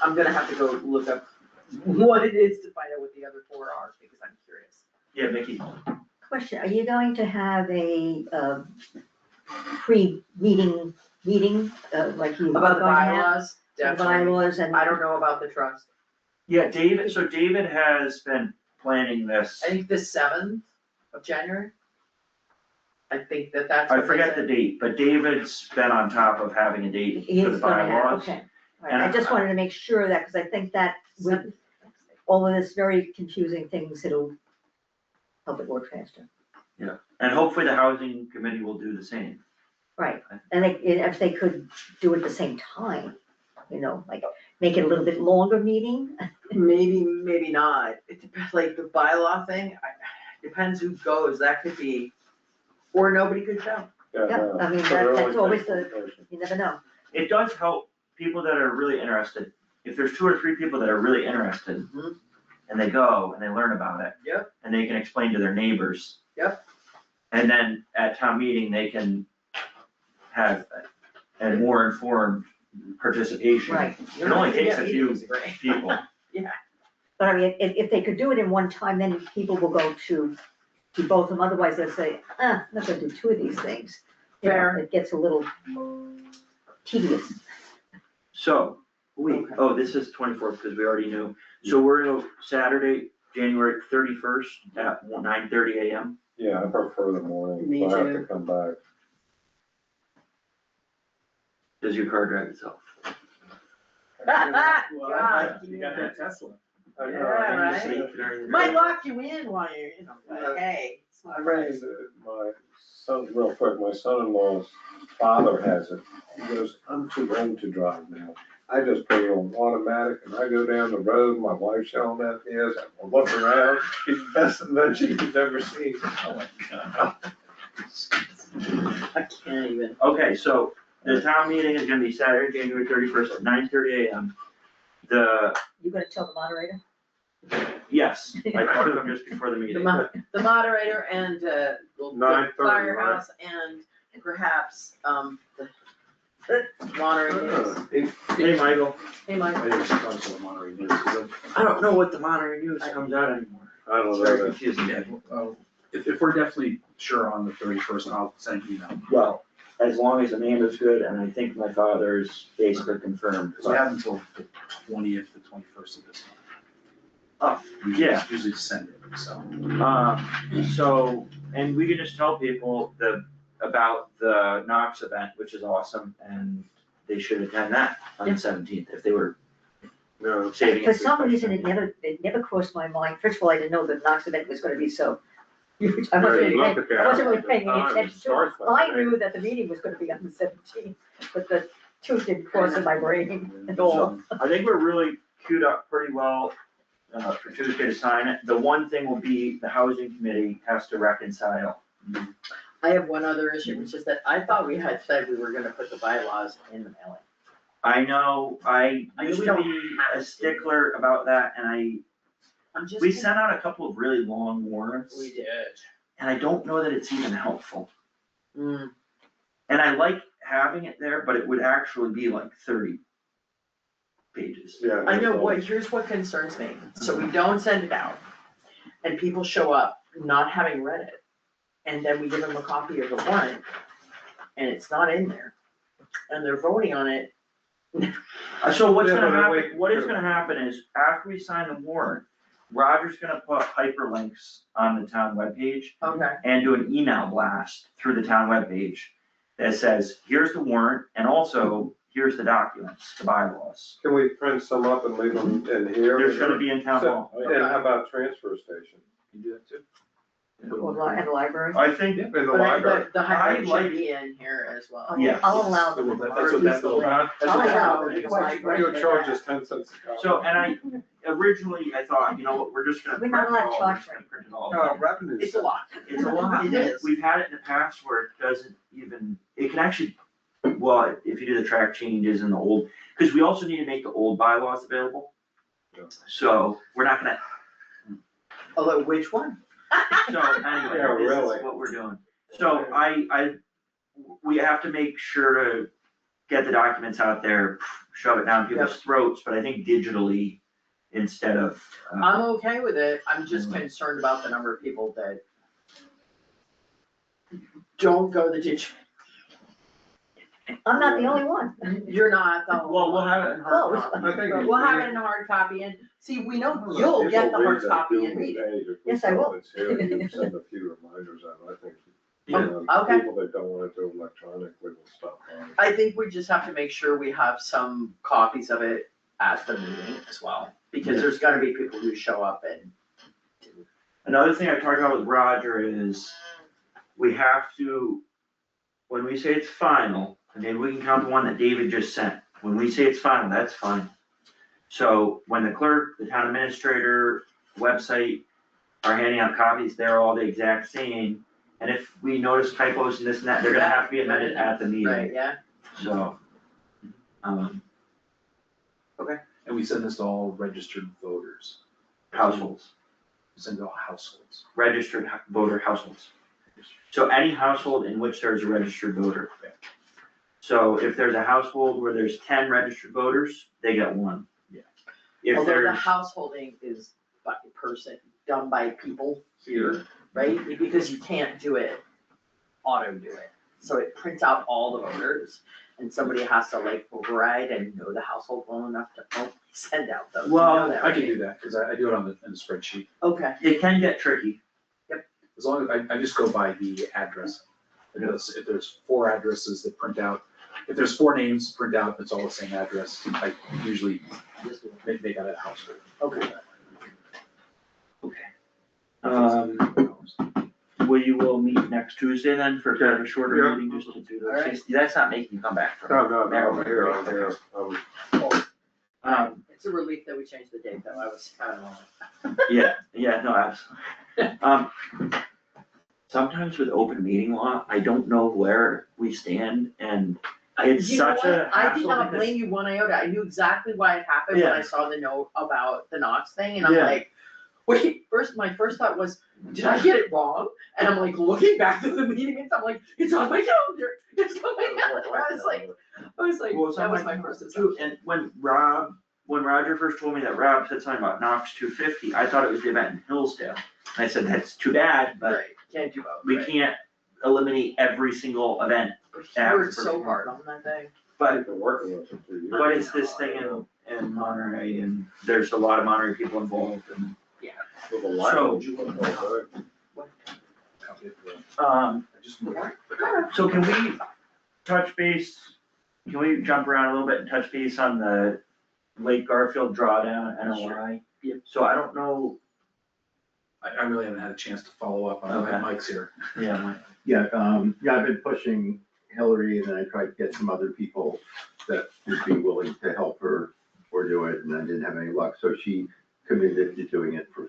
I'm gonna have to go look up what it is to find out what the other four are, because I'm curious. yeah, Mickey. Question, are you going to have a, pre-meeting, like you are About the going to have? bylaws, The definitely. bylaws and. I don't know about the trust. Yeah, David, so David has been planning this, I think the 7th of January. I think that's I what they forget the said. date, but David's been on top of having a date He's for the gonna have, bylaws. okay. All And right, I just wanted to make sure of that, because I think that with all of this very confusing things, it'll help it work faster. And hopefully the housing committee will do the same. Right, and if they could do it at the same time, like make it a little bit longer meeting. Maybe, maybe not. It depends, like the bylaw thing, depends who goes, that could be, or nobody could show. Yeah, no. I mean, So they're that's only always taking the- one person. You never know. It does help people that are really interested, if there's 2 or 3 people that are really interested, Mhm. and they go and they learn about it. Yep. And they can explain to their neighbors. Yep. And then at town meeting, they can have a more informed participation. Right. It only takes a few Meetings are great. people. But I mean, if they could do it in one time, then people will go to both of them, otherwise they'll say, I'm not gonna do 2 of these things. Fair. It gets a little tedious. So, this is 24th, because we already knew. So we're gonna go Saturday, January 31st at 9:30 AM. Yeah, I prefer the morning, Me so I have to too. come back. Does your car drive itself? God, You got that Tesla. I know, Yeah, I right. Sleep during the Might day. lock you in while you're, but hey. it's not I right. raised my son, real quick, my son-in-law's father has it. He goes, I'm too old to drive now. I just put it on automatic and I go down the road, my wife's yelling at me as I look around, she's messing that she's never seen. Oh my God. I can't even. Okay, so the town meeting is gonna be Saturday, January 31st at 9:30 AM. You gonna tell the moderator? Yes, I talked to them just before the The meeting. the moderator and, the 9:30, firehouse and perhaps, the moderator. Hey, Michael. Hey, Mike. I just talked to the moderator, because I don't know what the moderator news comes out anymore. I don't It's know very that. confusing. if we're definitely sure on the 31st, I'll send an email. Well, as long as Amanda's good, and I think my father's basically confirmed. Because we have until the 20th, the 21st of this month. Oh, Usually- yeah. Usually send it, so. So, and we can just tell people about the Knox event, which is awesome, and they should attend that on the 17th if they were No, saving it. For some reason, it never crossed my mind. First of all, I didn't know the Knox event was gonna be so huge. I wasn't really paying any attention to it. I knew that the meeting was gonna be on the 17th, but the two didn't cross in my brain at all. I think we're really queued up pretty well for Tuesday to sign it. The one thing will be the housing committee has to reconcile. I have one other issue, which is that I thought we had said we were gonna put the bylaws in the mailing. I know, I I used to don't be have a to. stickler about that, and I'm just. we sent out a couple of really long warrants, We did. and I don't know that it's even helpful. Mm, And I like having it there, but it would actually be like 30 pages. Yeah. I know, here's what concerns me, so we don't send it out, and people show up not having read it, and then we give them a copy of the warrant, and it's not in there, and they're voting on it. So what's Yeah, gonna but happen, wait, what is sure. gonna happen is, after we sign the warrant, Roger's gonna put hyperlinks on the town webpage Okay, and do an email blast through the town webpage that says, here's the warrant, and also, here's the documents, the bylaws. Can we print some up and leave them in here? There's gonna be in town hall. And how about transfer station? You do that too? And the library. I think, In the but library. the I highlight like- should be in here as well. Yeah. I'll allow them. That's what that little. Huh? that's what that I'll little thing is. allow. You'll charge us 10 cents a copy. so, and I, originally, I thought, you know what, we're just gonna We're print not it allowed to all, charge we're just for it. gonna print it all. No, revenue. It's a lot. It's a lot. It is. We've had it in the past where it doesn't even it can actually, well, if you do the track changes in the old, because we also need to make the old bylaws available. Yeah. So we're not gonna, Although, which one? so anyway, Yeah, this really. is what we're doing. So we have to make sure to get the documents out there, shove it down people's throats, but I think digitally instead of. I'm okay with it, I'm just concerned about the number of people that don't go the ditch. I'm not the only one. You're not, the Well, we'll have it in hard Oh, copy. I think We'll have it in hard copy, and see, we know you'll get the hard copy and read it. Yes, I will. It's here, you send a few reminders out, I think. Yeah. Okay. People that don't wanna do electronically will stop by. I think we just have to make sure we have some copies of it at the meeting as well, because there's gonna be people who show up and. Another thing I talked about with Roger is we have to, when we say it's final, and maybe we can count the one that David just sent. When we say it's final, that's fine. So when the clerk, the town administrator, website are handing out copies, they're all the exact same. And if we notice typos and this and that, they're gonna have to be amended at the meeting. Right, yeah, So, And we send this to all registered voters, households, we send it to all households. registered voter households. So any household in which there's a registered voter. So if there's a household where there's 10 registered voters, they get one. Yeah. If although the there's, householding is by person, done by people here, right? Because you can't do it, auto do it, so it prints out all the voters, and somebody has to like override and know the household well enough to send out those. You Well, know that, I can right? do that, cause I do it on in the spreadsheet, Okay, it can get tricky. as long as, I just go by the address. Because if there's 4 addresses that print out, if there's 4 names print out, it's all the same address, I usually make out a household. okay. We will meet next Tuesday then for kind of a shorter Yeah. meeting, just to do those Alright. things. That's not making you come back from. No, I'm here, It's a relief that we changed the date though, I was kind of. Yeah, no, absolutely. Sometimes with open meeting law, I don't know where we stand and it's You know such what? a I did hassle not because- blame you one iota, I knew exactly why it happened when I Yeah. saw the note about the Knox thing, and I'm Yeah. like, wait, my first thought was, did I get it wrong? And I'm like looking back to the meeting, and I'm like, it's on my calendar, it's on my calendar, I was like, Well, that was my somebody- first too, assumption. and when Roger first told me that Rob said something about Knox 250, I thought it was the event in Hillsdale. And I said, that's too bad, but Right, can't do both, we right. can't eliminate every single event. But he worked so hard on that thing. I've been working with it for years. But it's this thing in Monterey and there's a lot of Monterey people involved and, With the language, you wouldn't know, right? I just, so can we touch base, can we jump around a little bit and touch base on the Lake Garfield drawdown NOI? Yep. So I don't know, I really haven't had a chance to follow up on Okay. that, Mike's here. yeah, Yeah, I've been pushing Hillary and then I tried to get some other people that would be willing to help her or do it, and I didn't have any luck, so she committed to doing it for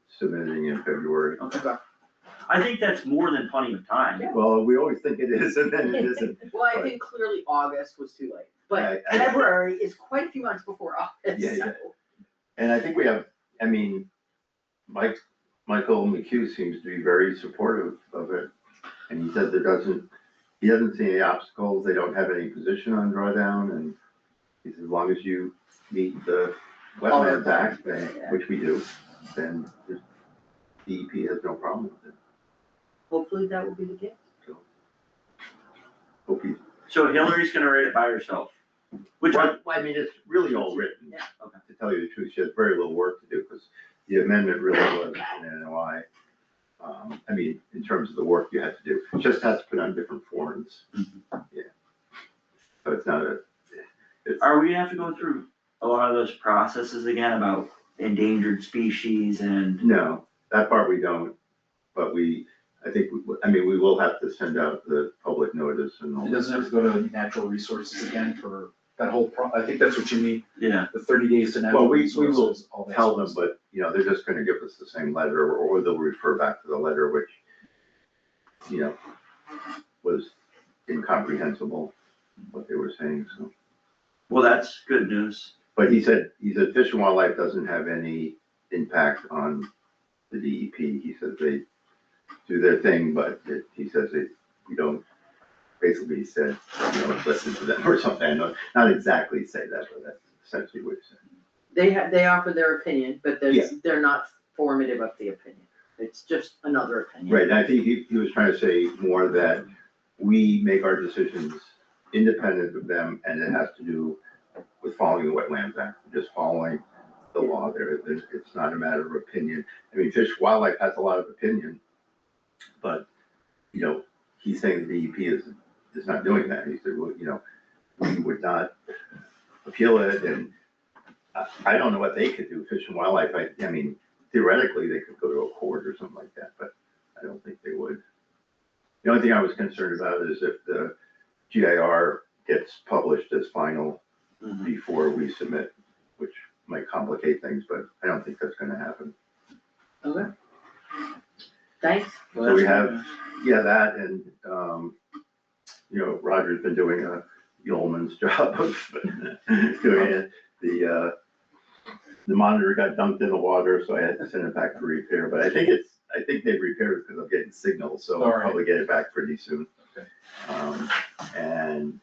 submitting in February. okay. I think that's more than plenty of time. Well, we always think it is, and then it isn't. Well, I think clearly August was too late, but I- February is quite a few months before August, Yeah, yeah. so. And I think we have, I mean, Michael McHugh seems to be very supportive of it. And he said he doesn't see any obstacles, they don't have any position on drawdown, and he said, as long as you meet the wetlands act, which we do, then the DEP has no problem with it. Hopefully that will be the case. Hope he's, So Hillary's gonna write it by herself, which I, I mean, it's really all written. Yeah. To tell you the truth, she has very little work to do, because the amendment really was an NOI. I mean, in terms of the work you had to do, it just has to put on different forms. Yeah. So it's not are we gonna have to go through a lot of those processes again about endangered species and? no, that part we don't, but we will have to send out the public notice and all It that. doesn't have to go to natural resources again for that whole I think that's what you mean, Yeah, the 30 days to Well, natural we will resources, all that. Tell sort them, of but, they're just gonna give us the same letter, or they'll refer back to the letter, which, was incomprehensible, what they were saying, so. Well, that's good news. But he said Fish and Wildlife doesn't have any impact on the DEP. He says they do their thing, but he says we don't, basically he said, listen to them or something. Not exactly say that, but that's essentially what he said. They offer their opinion, but they're not formative of the opinion. It's just another opinion. Right, and I think he was trying to say more that we make our decisions independent of them, and it has to do with following the Wetlands Act, just following the law there. It's not a matter of opinion. I mean, Fish and Wildlife has a lot of opinion, but, he's saying the DEP is not doing that. He said, well, we would not appeal it, and I don't know what they could do. Fish and Wildlife, I mean, theoretically, they could go to a court or something like that, but I don't think they would. The only thing I was concerned about is if the GIR gets published as final before we submit, which might complicate things, but I don't think that's gonna happen. Okay. Thanks. So we have, that, and, Roger's been doing a yeoman's job of doing it. The monitor got dumped in the water, so I had to send it back for repair, but I think they've repaired it because I'm getting signals, so I'll probably get it back pretty soon. Okay. And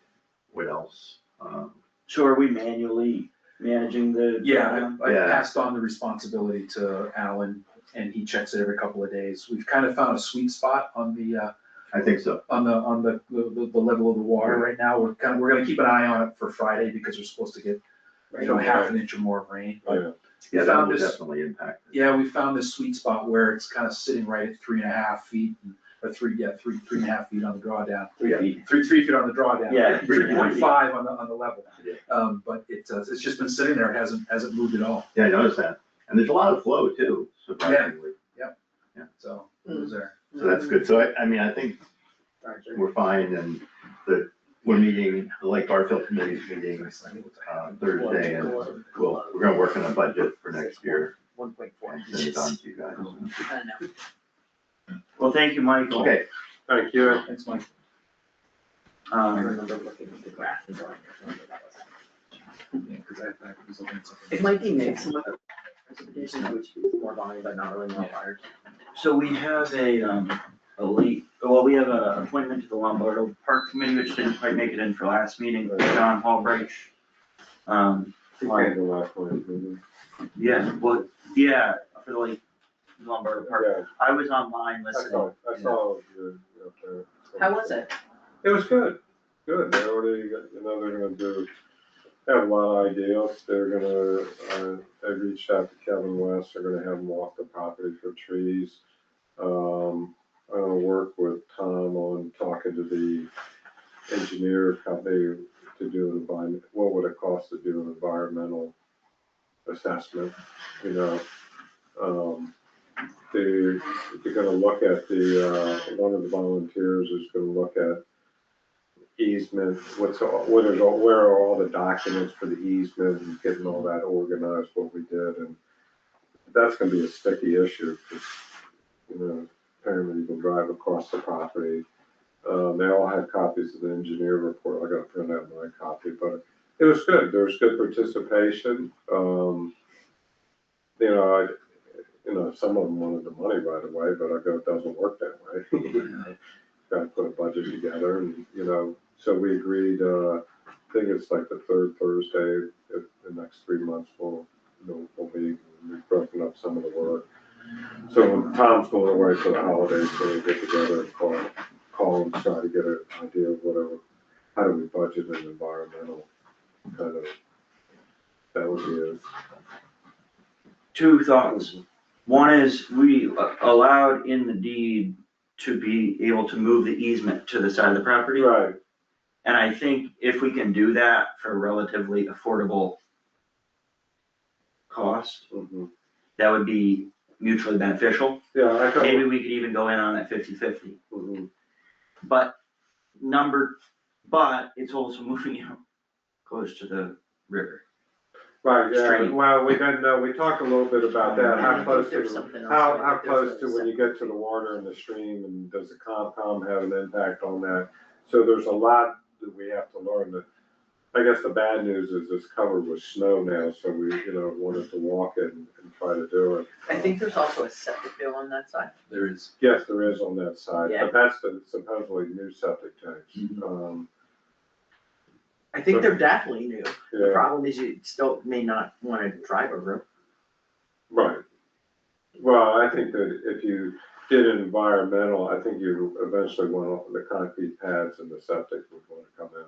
what else? So are we manually managing the? I Yeah. passed on the responsibility to Alan, and he checks it every couple of days. We've kind of found a sweet spot on the, I think so. on the level of the water right now. We're gonna keep an eye on it for Friday because we're supposed to get, half an inch or more of rain. But Yeah, we that found will this, definitely impact it. yeah, we found this sweet spot where it's kind of sitting right at 3.5 feet, or 3.5 feet on the drawdown. 3 feet. 3 feet on the drawdown. Yeah. 3.5 on the level. Yeah. But it's just been sitting there, it hasn't moved at all. Yeah, I noticed that. And there's a lot of flow too, surprisingly. So it was there. So that's good. So I think we're fine, and we're meeting, the Lake Garfield committee's meeting Thursday, and we're gonna work on a budget for next year 1.4. and send it on to you guys. I know. Well, thank you, Michael. Okay, Thank you. Thanks, Mike. I remember looking at the graph and going, Yeah, 'cause I was looking at something. it might be mixed with the precipitation, which is more volume, but not really more fire. So we have we have an appointment to the Lombardo Park Committee, which didn't quite make it in for last meeting, John Halbreich. He came to last one, didn't For the Lombardo Park. Yeah. I was online I listening. saw you up there. How was it? It was good. They already, they're gonna they have a lot of ideas. They're gonna, they reached out to Kevin West, they're gonna have him walk the property for trees. I'm gonna work with Tom on talking to the engineer company to do what would it cost to do an environmental assessment, They're gonna look at one of the volunteers is gonna look at easement, where are all the documents for the easement, and getting all that organized, what we did, and that's gonna be a sticky issue, because, apparently you can drive across the property. They all had copies of the engineer report, I gotta print out my copy, but it was good, there was good participation. Some of them wanted the money right away, but I go, it doesn't work that way. Gotta put a budget together, and, so we agreed, I think it's like the third Thursday, the next 3 months, we've broken up some of the work. So Tom's going away for the holidays, so we'll get together and call and try to get an idea of how do we budget an environmental kind of, that would be it. Two thoughts. One is we allowed in the deed to be able to move the easement to the side of the property. Right. And I think if we can do that for a relatively affordable cost, that would be mutually beneficial. Yeah, I thought. Maybe we could even go in on it 50-50. But it's also moving close to the river. Right, yeah, Stream. well, we didn't know, we talked a little bit about that, how close There's to, something else. how close to when you get to the water and the stream, and does the Concom have an impact on that? So there's a lot that we have to learn. That I guess the bad news is it's covered with snow now, so we, wanted to walk it and try to do it. I think there's also a septic bill on that side. There is. Yes, there is on that side, Yeah. but that's the supposedly new septic tanks. I think they're definitely new. The Yeah, problem is you still may not wanna drive over them. right. Well, I think that if you did environmental, I think you eventually want the concrete pads and the septic would want to come in.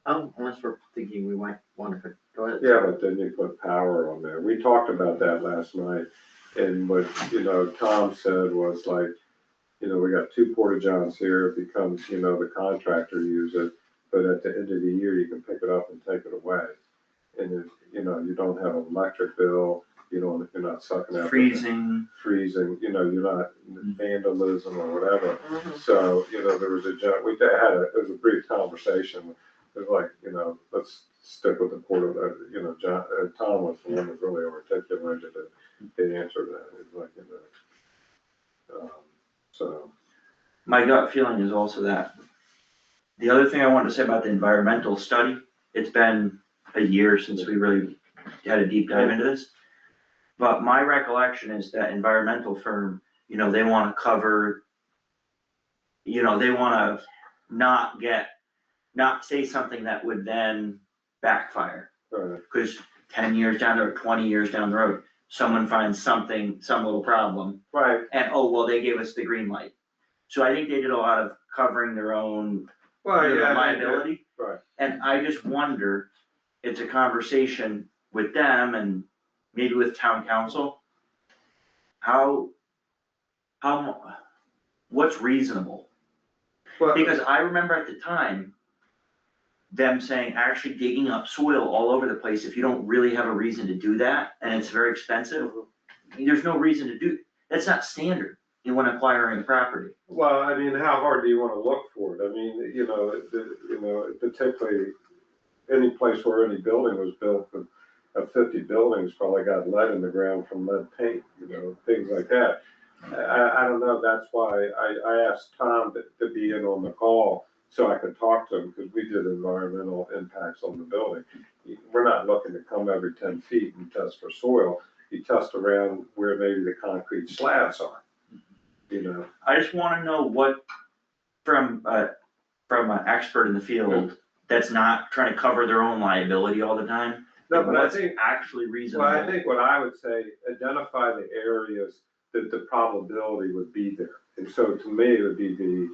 Unless we're thinking we might wanna put toilets. Yeah, but then you put power on there. We talked about that last night. And what, Tom said was like, we got 2 porta johns here. It becomes, the contractor use it. But at the end of the year, you can pick it up and take it away. And if, you don't have an electric bill, you're not sucking out. Freezing. Freezing, you're not vandalism or whatever. Mhm. So, there was it was a brief conversation. It was like, let's stick with the porta, Tom was the one that really articulated it, the answer to that. It's like, so. My gut feeling is also that. The other thing I wanted to say about the environmental study, it's been a year since we really had a deep dive into this. But my recollection is that environmental firm, they wanna cover, they wanna not say something that would then backfire. Right. Cause 10 years down or 20 years down the road, someone finds something, some little problem, Right, and they gave us the green light. So I think they did a lot of covering their own well, yeah. liability. Right. And I just wonder, it's a conversation with them and maybe with town council. What's reasonable? Well, Because I remember at the time, them saying actually digging up soil all over the place, if you don't really have a reason to do that, and it's very expensive, there's no reason to do, that's not standard when acquiring property. Well, I mean, how hard do you wanna look for it? I mean, particularly any place where any building was built, of 50 buildings probably got lead in the ground from lead paint, things like that. I don't know, that's why I asked Tom to be in on the call so I could talk to him, because we did environmental impacts on the building. We're not looking to come every 10 feet and test for soil. You test around where maybe the concrete slabs are, I just wanna know what, from an expert in the field, that's not trying to cover their own liability all the time. No, but I what's think, actually reasonable. well, I think what I would say, identify the areas that the probability would be there. And so to me, it would be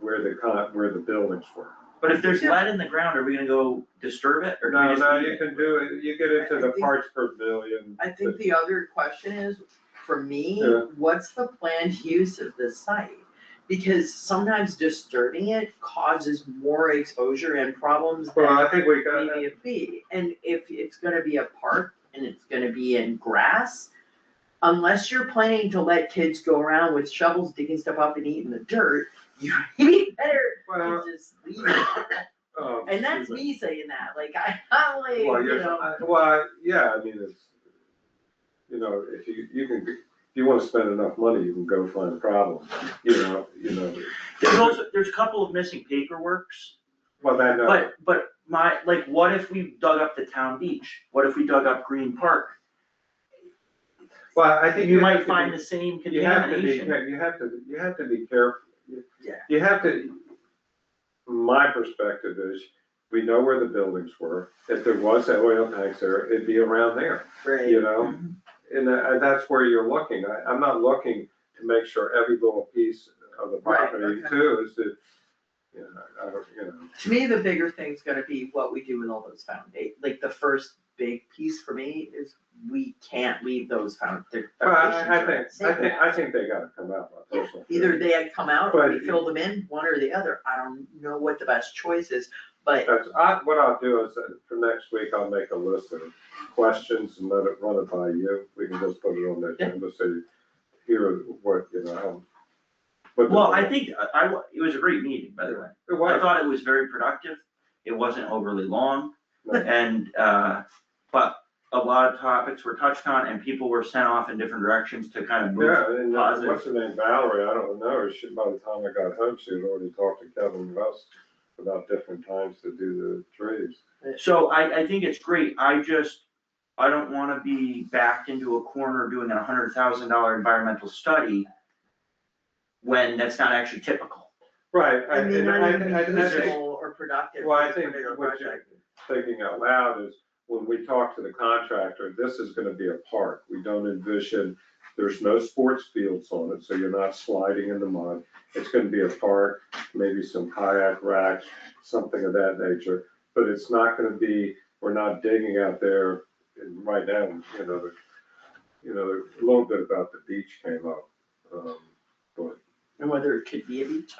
where the buildings were. But if there's lead in the ground, are we gonna go disturb it, or can we No, just no, leave you it? can do it, you get into the I think- parts per billion. I think the other question is, for me, Yeah. what's the planned use of the site? Because sometimes disturbing it causes more exposure and problems Well, than I think we got maybe it be. And if it's gonna be a park and it's gonna be in grass, unless you're planning to let kids go around with shovels digging stuff up and eating the dirt, you maybe better Well, just leave it. And that's excuse me saying that, like, I'm like, Well, you know. well, yeah, I mean, it's, if if you wanna spend enough money, you can go find problems, There's a couple of missing paperworks, Well, that, but what if we dug up the town beach? What if we dug up Green Park? well, I think You have might to find be- the same You have to be, contamination. you have to be careful. Yeah. You have to, my perspective is, we know where the buildings were. If there was oil tanks there, it'd be around there, Right. And that's where you're looking. I'm not looking to make sure every little piece of the Right, property okay. too is that, I don't, To me, the bigger thing's gonna be what we do with all those foundations. Like, the first big piece for me is we can't leave those foundations. Well, I think they gotta come out, my personal. Either opinion. they had come out or we But- fill them in, one or the other. I don't know what the best choice is, but What I'll do is, for next week, I'll make a list of questions and run it by you. We can just put it on the agenda, so here are what, what the- Well, I think, it was a great meeting, by the way. It I was. thought it was very productive. It wasn't overly long. No. And, but a lot of topics were touched on and people were sent off in different directions to kind of move. Yeah, and positive. what's her name, Valerie, I don't know, she, by the time I got home, she had already talked to Kevin West about different times to do the trees. So I think it's great, I don't wanna be backed into a corner doing a $100,000 environmental study when that's not actually typical. Right, I mean, not even I think, useful or productive. well, I for a think particular what you're project. thinking out loud is, when we talk to the contractor, this is gonna be a park. We don't envision, there's no sports fields on it, so you're not sliding in the mud. It's gonna be a park, maybe some kayak racks, something of that nature. But it's not gonna be, we're not digging out there, and right now, a little bit about the beach came up. But, And whether it could be a beach.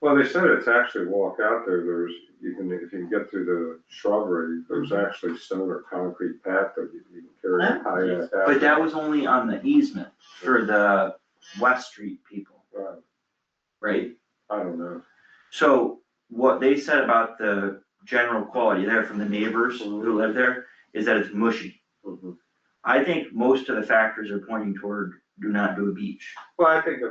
well, they said it's actually walk out there, there's, if you can get through the shrubbery, there's actually stone or concrete path that you can carry a kayak out. But that was only on the easement for the West Street people, Right, right? I don't know. So what they said about the general quality there from the neighbors who live there is that it's mushy. Mhm. I think most of the factors are pointing toward do not do a beach. Well, I think,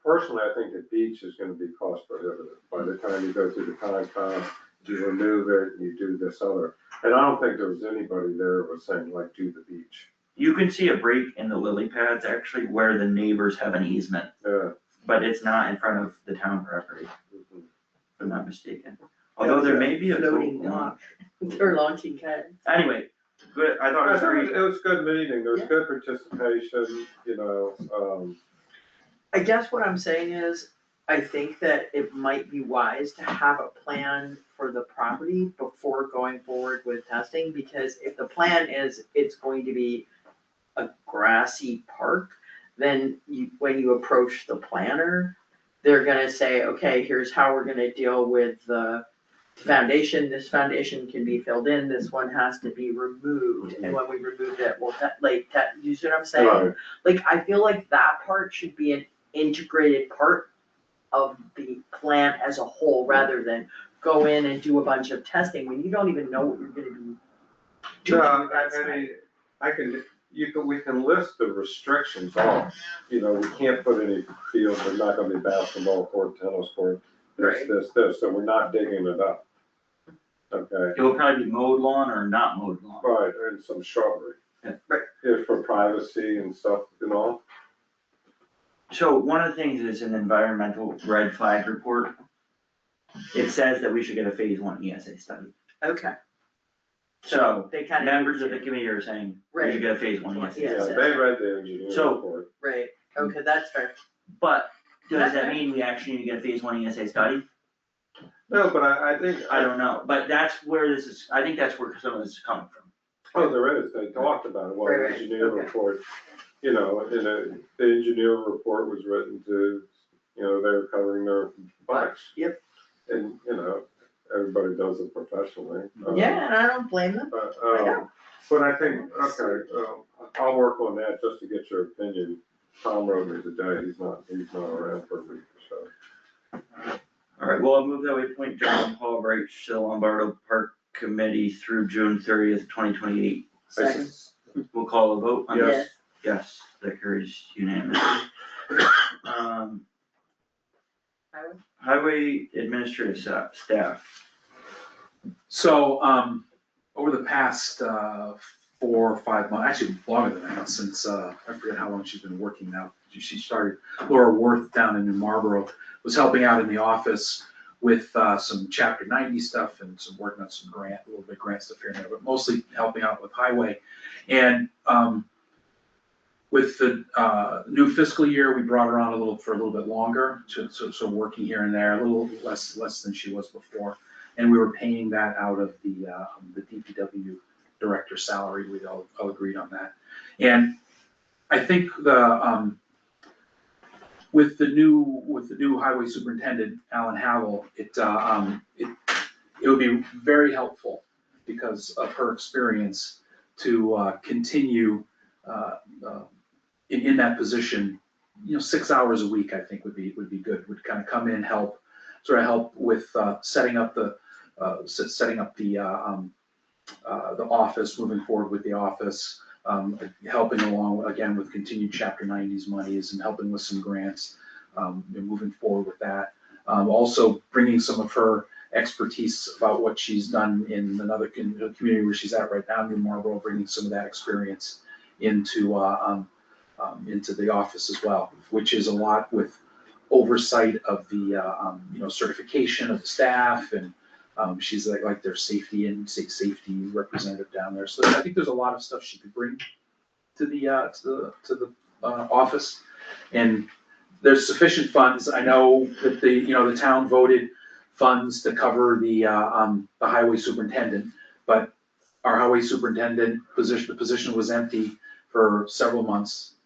personally, I think the beach is gonna be cost prohibitive. By the time you go through the Concom, you remove it, you do this other. And I don't think there was anybody there who was saying like, do the beach. You can see a break in the lily pads actually where the neighbors have an easement, Yeah. but it's not in front of the town property, Mhm. if I'm not mistaken. Although there may be a. Floating launch, or launching pad. Anyway, good, I thought it I was thought great. it was a good meeting, there was Yeah. good participation, I guess what I'm saying is, I think that it might be wise to have a plan for the property before going forward with testing, because if the plan is it's going to be a grassy park, then when you approach the planner, they're gonna say, okay, here's how we're gonna deal with the foundation, this foundation can be filled in, this one has to be removed, and when we remove it, we'll, you see what I'm saying? Right. Like, I feel like that part should be an integrated part of the plan as a whole, rather than go in and do a bunch of testing when you don't even know what you're gonna be doing No, with that I site. mean, we can list the restrictions off, we can't put any fields, there's not gonna be basketball court, tennis court, Right. this, so we're not digging it up. Okay, It will probably be mowed lawn or not mowed lawn. right, and some shrubbery. Yeah. Right. Yeah, for privacy and stuff, So one of the things is an environmental red flag report. It says that we should get a phase 1 ESA study. Okay, So they kind of. members of the committee are saying we should get a phase 1 ESA. Yeah. yeah, they read the engineering So- report. Right, okay, that's fair. But does that mean we actually need to get a phase 1 ESA study? No, but I think. I don't know, but that's where this is, I think that's where some of this is coming from. Oh, there is, they talked about it, well, the Right, engineer okay. report, and the engineer report was written to, they're covering their butts. Yep. And, everybody does it professionally. Yeah, and I don't blame them. But I think, okay, I'll work on that just to get your opinion. Tom wrote me today, he's not around for a week or so. All right, well, I'll move that we appoint John Halbreich to the Lombardo Park Committee through June 30th, 2028. Second. We'll call a vote on this. Yes. Yes, that carries unanimously. Highway administrative staff. So, over the past 4 or 5 months, actually longer than that, since, I forget how long she's been working now. She started, Laura Worth down in New Marlboro, was helping out in the office with some chapter 90 stuff and some working on some a little bit grant stuff here and there, but mostly helping out with highway. And with the new fiscal year, we brought her on for a little bit longer, so working here and there, a little less than she was before. And we were paying that out of the DPW director salary. We all agreed on that. And I think with the new highway superintendent, Alan Howell, it would be very helpful because of her experience to continue in that position. 6 hours a week, I think would be good. Would kind of come in, help with setting up the the office, moving forward with the office, helping along again with continued Chapter 90s monies and helping with some grants, moving forward with that. Also bringing some of her expertise about what she's done in another community where she's at right now, New Marlboro, bringing some of that experience into the office as well, which is a lot with oversight of the certification of the staff, and she's like their safety representative down there. So I think there's a lot of stuff she could bring to the office, and there's sufficient funds. I know that the town voted funds to cover the highway superintendent, but our highway superintendent the position was empty for several months,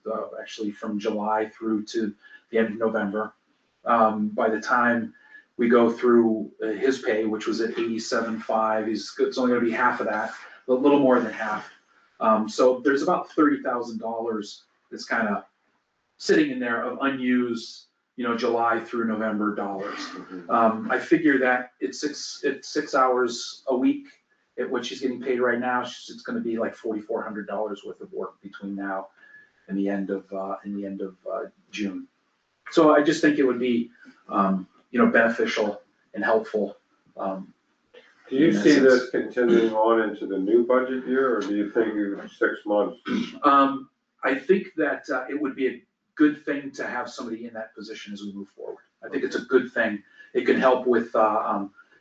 actually from July through to the end of November. By the time we go through his pay, which was at 87.5, it's only gonna be half of that, a little more than half. So there's about $30,000 that's kind of sitting in there of unused, July through November dollars. I figure that it's 6 hours a week at what she's getting paid right now. It's gonna be like $4,400 worth of work between now and the end of June. So I just think it would be, beneficial and helpful. Do you see this continuing on into the new budget year, or do you think 6 months? I think that it would be a good thing to have somebody in that position as we move forward. I think it's a good thing. It can help with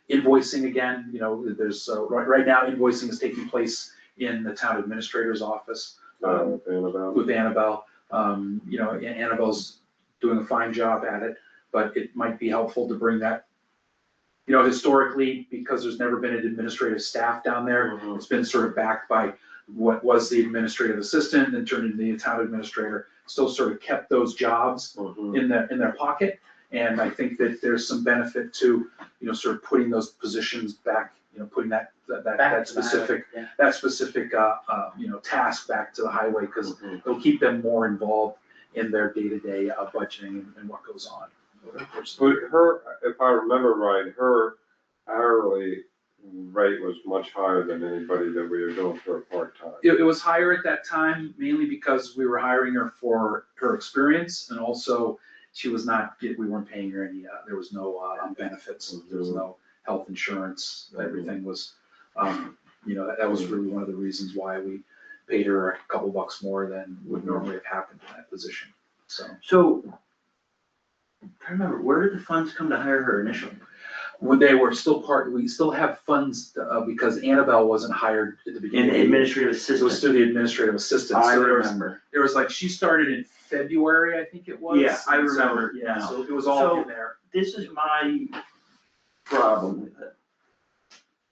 invoicing again. There's right now invoicing is taking place in the town administrator's office with Annabelle. Annabelle's doing a fine job at it, but it might be helpful to bring that. Historically, because there's never been an administrative staff down there, it's been sort of backed by what was the administrative assistant and turned into the town administrator, still sort of kept those jobs in their pocket. And I think that there's some benefit to, sort of putting those positions back, putting that specific task back to the highway, because it'll keep them more involved in their day-to-day budgeting and what goes on. But her, if I remember right, her hourly rate was much higher than anybody that we were doing for a part-time. It was higher at that time, mainly because we were hiring her for her experience, and also we weren't paying her any, there was no benefits, there was no health insurance, everything was, that was really one of the reasons why we paid her a couple bucks more than would normally have happened in that position, So, I'm trying to remember, where did the funds come to hire her initially? When they were still we still have funds, because Annabelle wasn't hired at the beginning. And the administrative It was assistant? still the administrative assistant. I So remember. There was she started in February, I think it was. Yeah, I remember, So, yeah. So it was all in So- there. This is my problem with it.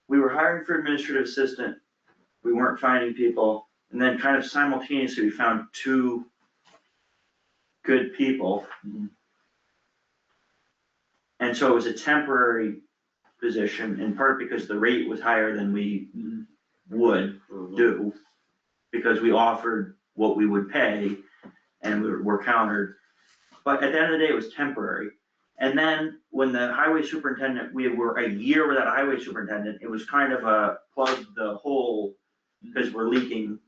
We were hiring for administrative assistant, we weren't finding people, and then kind of simultaneously, we found 2 good people. And so it was a temporary position, in part because the rate was higher than we would do, because we offered what we would pay, and we were countered. But at the end of the day, it was temporary. And then when the highway superintendent, we were a year without a highway superintendent, it was kind of a plug the hole, because we're leaking.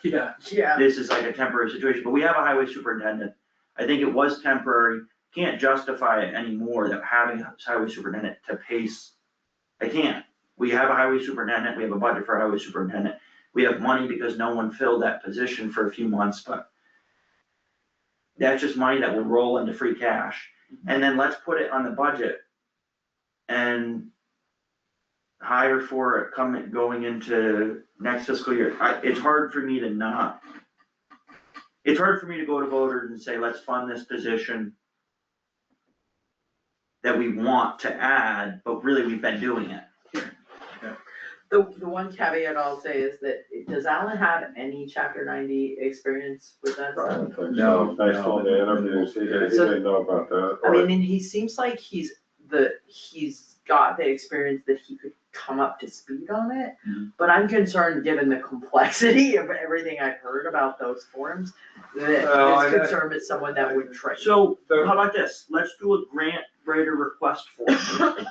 Yeah. Yeah. This is like a temporary situation, but we have a highway superintendent. I think it was temporary. Can't justify it anymore, that having a highway superintendent to pace. I can't. We have a highway superintendent, we have a budget for a highway superintendent. We have money because no one filled that position for a few months, but that's just money that would roll into free cash. And then let's put it on the budget and hire for it going into next fiscal year. It's hard for me to go to voters and say, let's fund this position that we want to add, but really we've been doing it. The one caveat I'll say is that, does Alan have any Chapter 90 experience with that? I don't think No, so. Based on the interviews, he didn't know about that. I mean, and he seems like he's got the experience that he could come up to speed on it. But I'm concerned, given the complexity of everything I've heard about those forms, that this concern is someone that would train. So, how about this, let's do a grant writer request form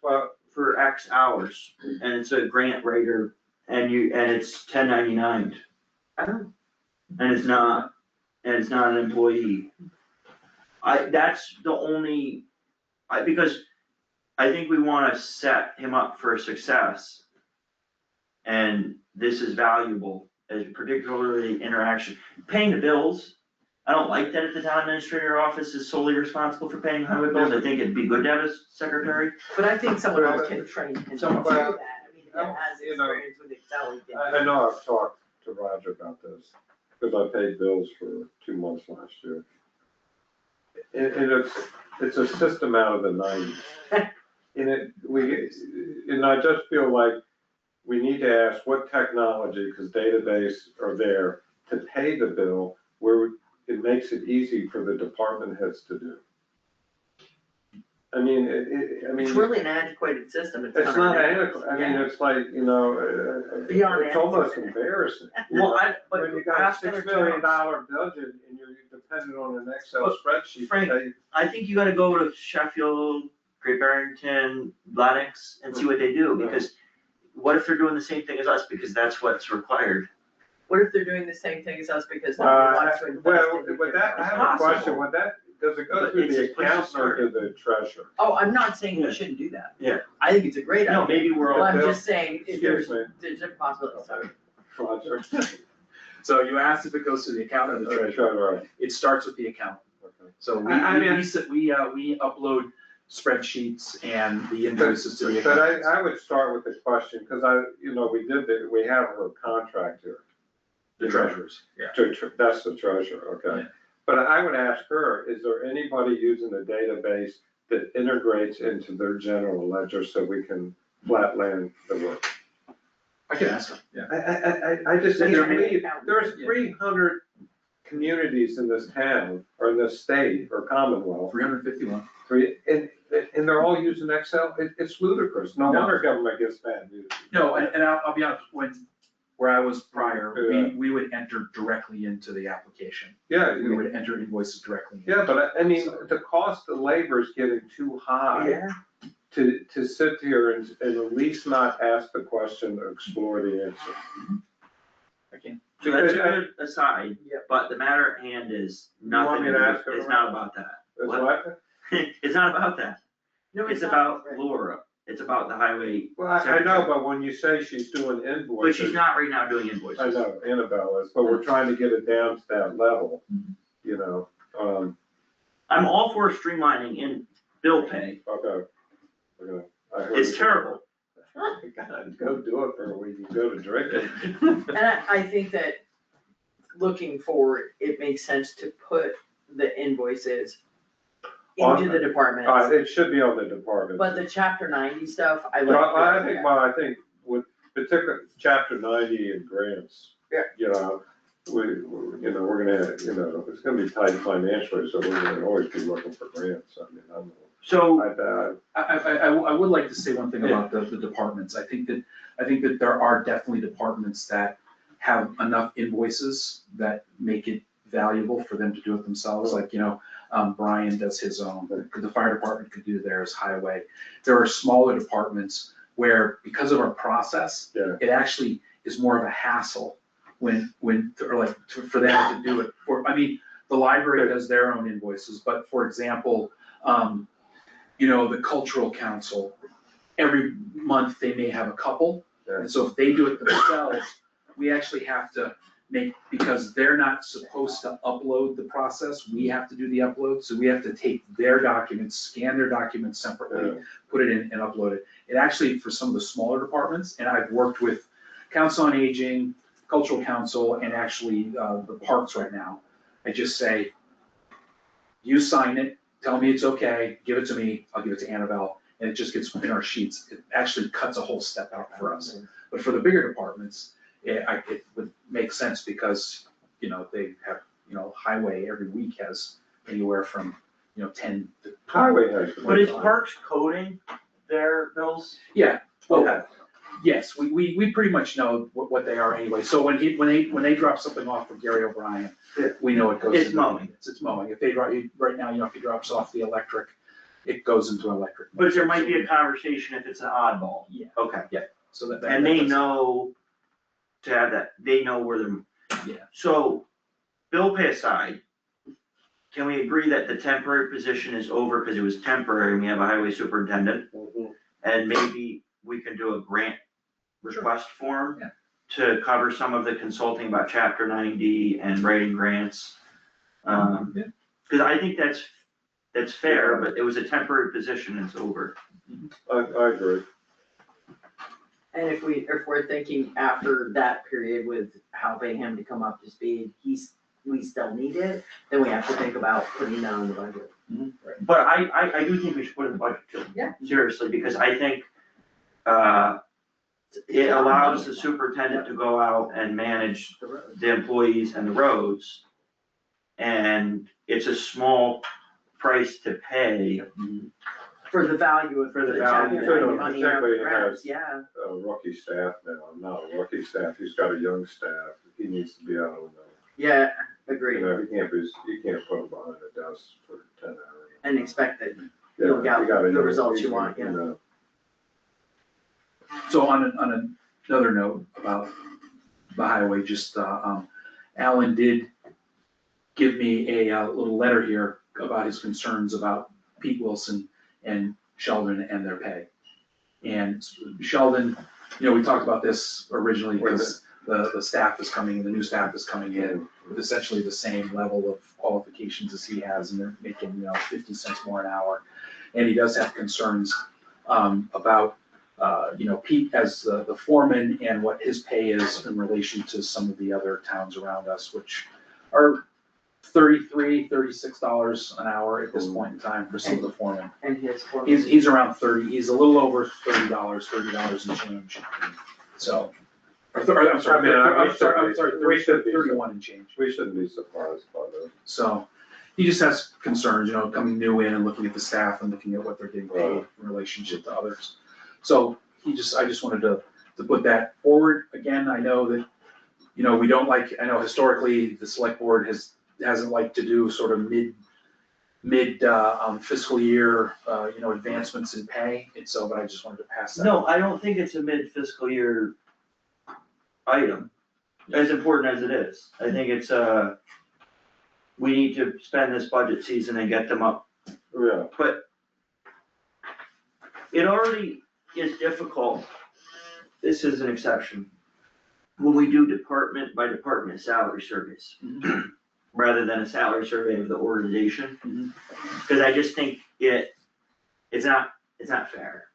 Well, for X hours, and it's a grant writer and it's 1099, Oh, and it's not an employee. That's the only, because I think we wanna set him up for success. And this is valuable, as particularly interaction, paying the bills. I don't like that if the town administrator office is solely responsible for paying highway bills, I think it'd be good to have a secretary. but I think someone else can train him to do that, I mean, if he has You know, experience with Excel, he can. I know I've talked to Roger about this, because I paid bills for 2 months last year. And it's a system out of the nineties. And I just feel like we need to ask what technology, because database are there, to pay the bill where it makes it easy for the department heads to do. I mean, It's really an antiquated system. it's not adequate, I mean, it's like, Beyond it's almost antiquated. embarrassing. Well, When you got a $6 million budget and you're dependent on an Excel spreadsheet. to Frank, pay- I think you gotta go to Sheffield, Great Barrington, Lennox, and see what they do, because what if they're doing the same thing as us, because that's what's required? What if they're doing the same thing as us because nobody wants to invest Well, in with it? that, I have a Possible. question, does it go But through it's the a place to accountant or to the treasurer? Oh, I'm not saying you shouldn't do that. Yeah. I think it's a great idea. No, maybe we're Well, all. I'm just saying, if Excuse there's a possibility, sorry. Roger. So you asked if it goes to the accountant or the treasurer. Right, It starts with the accountant. okay. So I mean- we upload spreadsheets and the invoices to the But accountant. I would start with the question, because we have her contract here. The treasurers, yeah. That's the treasurer, okay. Yeah. But I would ask her, is there anybody using a database that integrates into their general ledger so we can flatland the work? I can ask them, yeah. I just There can't may- believe, there's Yeah. 300 communities in this town, or in this state, or Commonwealth, 351. and they're all using Excel, it's ludicrous, no No. wonder government gets bad news. No, and I'll be honest, where I was prior, Yeah. we would enter directly into the application. Yeah, We would enter invoices directly. in. yeah, but I mean, the cost of labor is getting too high Yeah. to sit here and at least not ask the question, explore the answer. I can. So that's a good aside, Yeah. but the matter at hand is want nothing, me to ask her it's about not about that. Is What? what? It's not about that, No, it's not, about right. Laura, it's about the highway. Well, I know, but when you say she's doing But invoices. she's not right now doing invoices. I know, Annabelle is, but we're trying to get it down to that level, I'm all for streamlining in bill pay, okay. I heard it's it. terrible. God, go do it for when you go to drinking. And I think that looking forward, it makes sense to put the invoices into the departments. It should be on the department. But the chapter 90 stuff, I like. Well, I think with particular chapter 90 and grants. Yeah. We're gonna, it's gonna be tight financially, so we're gonna always be looking for grants, I mean, I'm. So, I would like to say one thing about the departments. I think that there are definitely departments that have enough invoices that make it valuable for them to do it themselves, like, Brian does his own, the fire department could do theirs, highway. There are smaller departments where, because of our process, Yeah. it actually is more of a hassle for them to do it. The library does their own invoices, but for example, the cultural council, every month they may have a couple. Yeah. And so if they do it themselves, we actually have to because they're not supposed to upload the process, we have to do the upload. So we have to take their documents, scan their documents separately, put it in and upload it. It actually, for some of the smaller departments, and I've worked with Council on Aging, Cultural Council, and actually the parks right now. I just say, you sign it, tell me it's okay, give it to me, I'll give it to Annabelle, and it just gets in our sheets. It actually cuts a whole step out for us. But for the bigger departments, it would make sense because, they have, highway every week has anywhere from, 10 to. Highway has. but is Parks coding their bills? Yeah, well, Okay. yes, we pretty much know what they are anyway. So when they drop something off for Gary O'Brien, we know it goes. It's into mowing. It's mowing. If they drop, right now, if he drops off the electric, it goes into electric. But there might be a conversation if it's an oddball. Yeah. Okay, So that. and they that's- know to have that, they know where the. Yeah. So, bill pay aside, can we agree that the temporary position is over because it was temporary and we have a highway superintendent? And maybe we can do a grant request form Yeah. to cover some of the consulting about chapter 90 and writing grants. Yeah. Cause I think that's fair, but it was a temporary position, it's over. I agree. And if we're thinking after that period with helping him to come up to speed, we still need it, then we have to think about putting that on the budget. But I do think we should put it in the budget too. Yeah. Seriously, because I think, it allows the superintendent to go out and manage The road. the employees and the roads. And it's a small price to pay. For the value of. For the value. chapter money Particularly grants, has- yeah. Rookie staff now, not a rookie staff, he's got a young staff, he needs to be out on Yeah, the, agreed, you know, you can't put him behind a desk for 10 hours. and expect that Yeah, you'll get you gotta the know, results you you want, yeah. know. So on another note about the highway, just, Alan did give me a little letter here about his concerns about Pete Wilson and Sheldon and their pay. And Sheldon, we talked about this originally because the staff is coming, the new staff is coming in with essentially the same level of qualifications as he has, and they're making, 50 cents more an hour. And he does have concerns, about, Pete as the foreman and what his pay is in relation to some of the other towns around us, which are $33, $36 an hour at this point in time for some of the foremen. And his. He's around 30, he's a little over $30 and change, so. I'm sorry, I'm sorry, 31 and change. We shouldn't be surprised by that. So he just has concerns, coming new in and looking at the staff and looking at what they're getting paid in relationship to others. So I just wanted to put that forward. Again, I know that, we don't I know historically the select board hasn't liked to do sort of mid fiscal year, advancements in pay. And so, but I just wanted to pass that. No, I don't think it's a mid-fiscal year item, as important as it is. I think it's, we need to spend this budget season and get them up. Yeah, But it already is difficult, this is an exception, when we do department by department salary surveys, rather than a salary survey of the organization. Cause I just think it's not fair.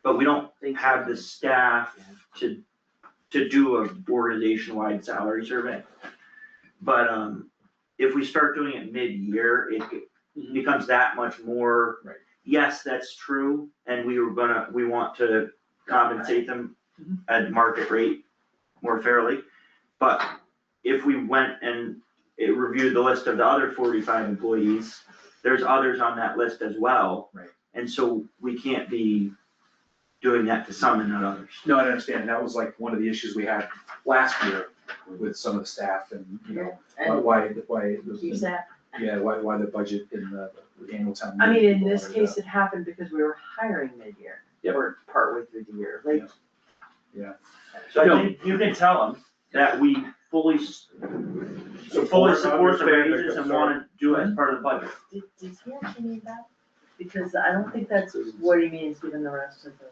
But we don't have the staff to do a organization-wide salary survey. But, if we start doing it mid-year, it becomes that much more. Right. Yes, that's true, and we want to compensate them at market rate more fairly. But if we went and reviewed the list of the other 45 employees, there's others on that list as well. Right. And so we can't be doing that to some and not others. No, I understand. That was like one of the issues we had last year with some of the staff and, And why. keeps that. Yeah, why the budget in the annual town. I mean, in meeting this brought it case, up. it happened because we were hiring mid-year, Yep. or partway through the year, like. Yeah. So I No. think you can tell them that we fully support the understand the raises and concern. wanna do it as part of the budget. Does he actually mean that? Because I don't think that's what he means, given the rest of the.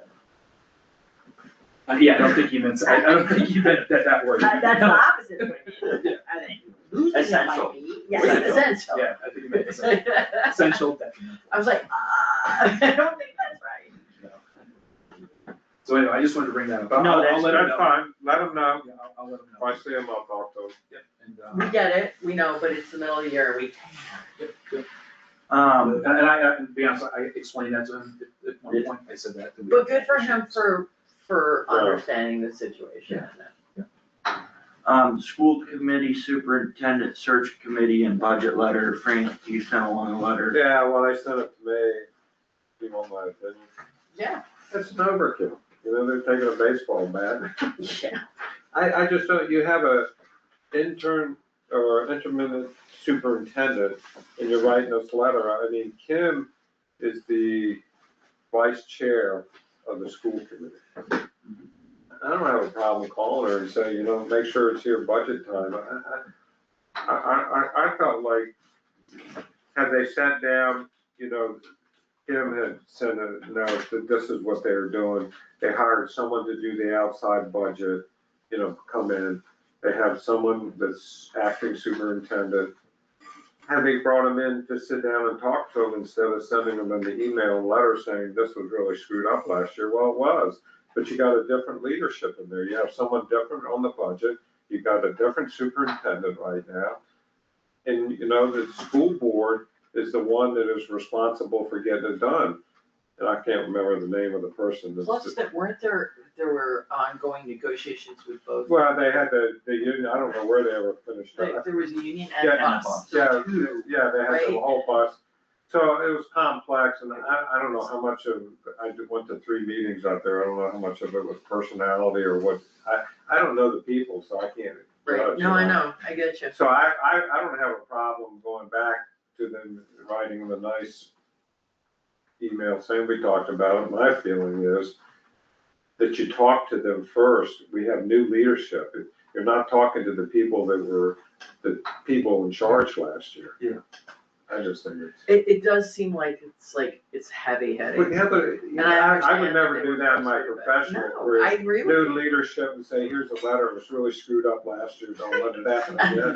Yeah, I don't think you meant, I don't think you meant that word. That's the opposite of what he means. I think losing it Essential. might be, yes, essential. Yeah, I think you meant essential. Essential, definitely. I was like, I don't think that's right. So anyway, I just wanted to bring that up. No, I'll that's- let him that's know. fine, let them know, Yeah, I'll let him if know. I see him, I'll talk to him. Yep, We and, get it, we know, but it's the middle of the year, we. and I, to be honest, I explained that to him at one point, I said that. But good for him for understanding the situation. School committee superintendent search committee and budget letter, Frank, you sent along a letter. Yeah, well, they sent it to me, you want my opinion, Yeah. it's an overkill, they're taking a baseball bat. Yeah. I just don't, you have a intern or intermittent superintendent, and you're writing this letter, I mean, Kim is the vice chair of the school committee. I don't have a problem calling her and saying, you know, make sure it's your budget time. I felt like, had they sat down, you know, Kim had sent a note that this is what they were doing. They hired someone to do the outside budget, you know, come in. They have someone that's acting superintendent. Had they brought them in to sit down and talk to them instead of sending them an email and letter saying this was really screwed up last year? Well, it was, but you got a different leadership in there. You have someone different on the budget. You got a different superintendent right now. And, you know, the school board is the one that is responsible for getting it done. And I can't remember the name of the person. Plus, that there were ongoing negotiations with both. Well, they had the union, I don't know where they ever finished up. There was a union and Yeah, us. Yeah, yeah, they had the Right. whole bus. So it was complex, and I don't know how much of, I went to 3 meetings out there, I don't know how much of it was personality or what, I don't know the people, so I can't Right, judge, no, you I know. know, I get you. So I don't have a problem going back to them, writing them a nice email saying we talked about it. My feeling is that you talk to them first. We have new leadership. You're not talking to the people that were the people in charge last year. Yeah. I just think it's. It does seem like it's heavy But headed. yeah, but, you know, And I I understand would never that they do were that in my frustrated, but professional no, career. I agree with New you. leadership and say, here's a letter, it was really screwed up last year, don't let it happen again.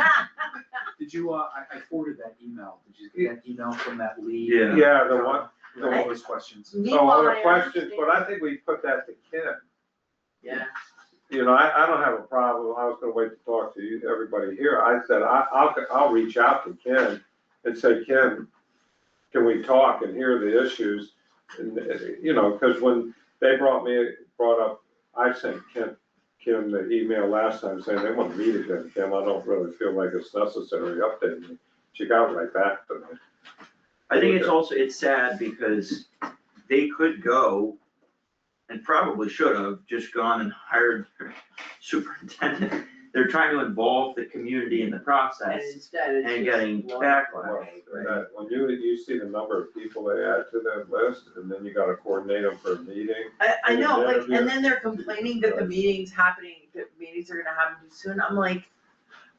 Did you, I forwarded that email. Did you get that email from that lead? Yeah. Yeah, the one, With all those questions. oh, other questions, but I think we put that to Ken. Yeah, You know, I don't have a problem, I was gonna wait to talk to you, everybody here, I said, I'll reach out to Ken and say, Ken, can we talk and hear the issues? And, you know, because when they brought up, I sent Kim the email last time saying they want to meet again, Kim, I don't really feel like it's necessary, update me. She got right back to me. I think it's sad because they could go and probably should have just gone and hired their superintendent. They're trying to involve the community in the and process instead it's and just getting one- backlash. That- When you see the number of people they add to that list, and then you gotta coordinate them for a meeting. I know, like, Interview. and then they're complaining that the meeting's happening, that meetings are gonna happen too soon, I'm like,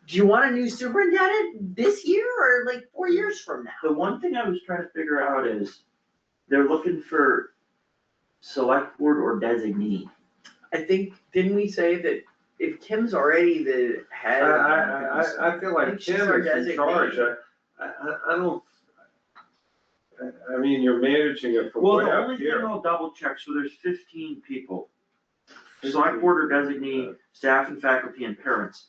do you want a new superintendent this year or like 4 years from now? The one thing I was trying to figure out is, they're looking for select board or designee. I think, didn't we say that if Kim's already the head? I feel like think she's Kim our is in charge, I don't, I mean, you're managing it from Well, way the up only thing here. I'll double check, so there's 15 people. Select board or designee, staff and faculty and parents.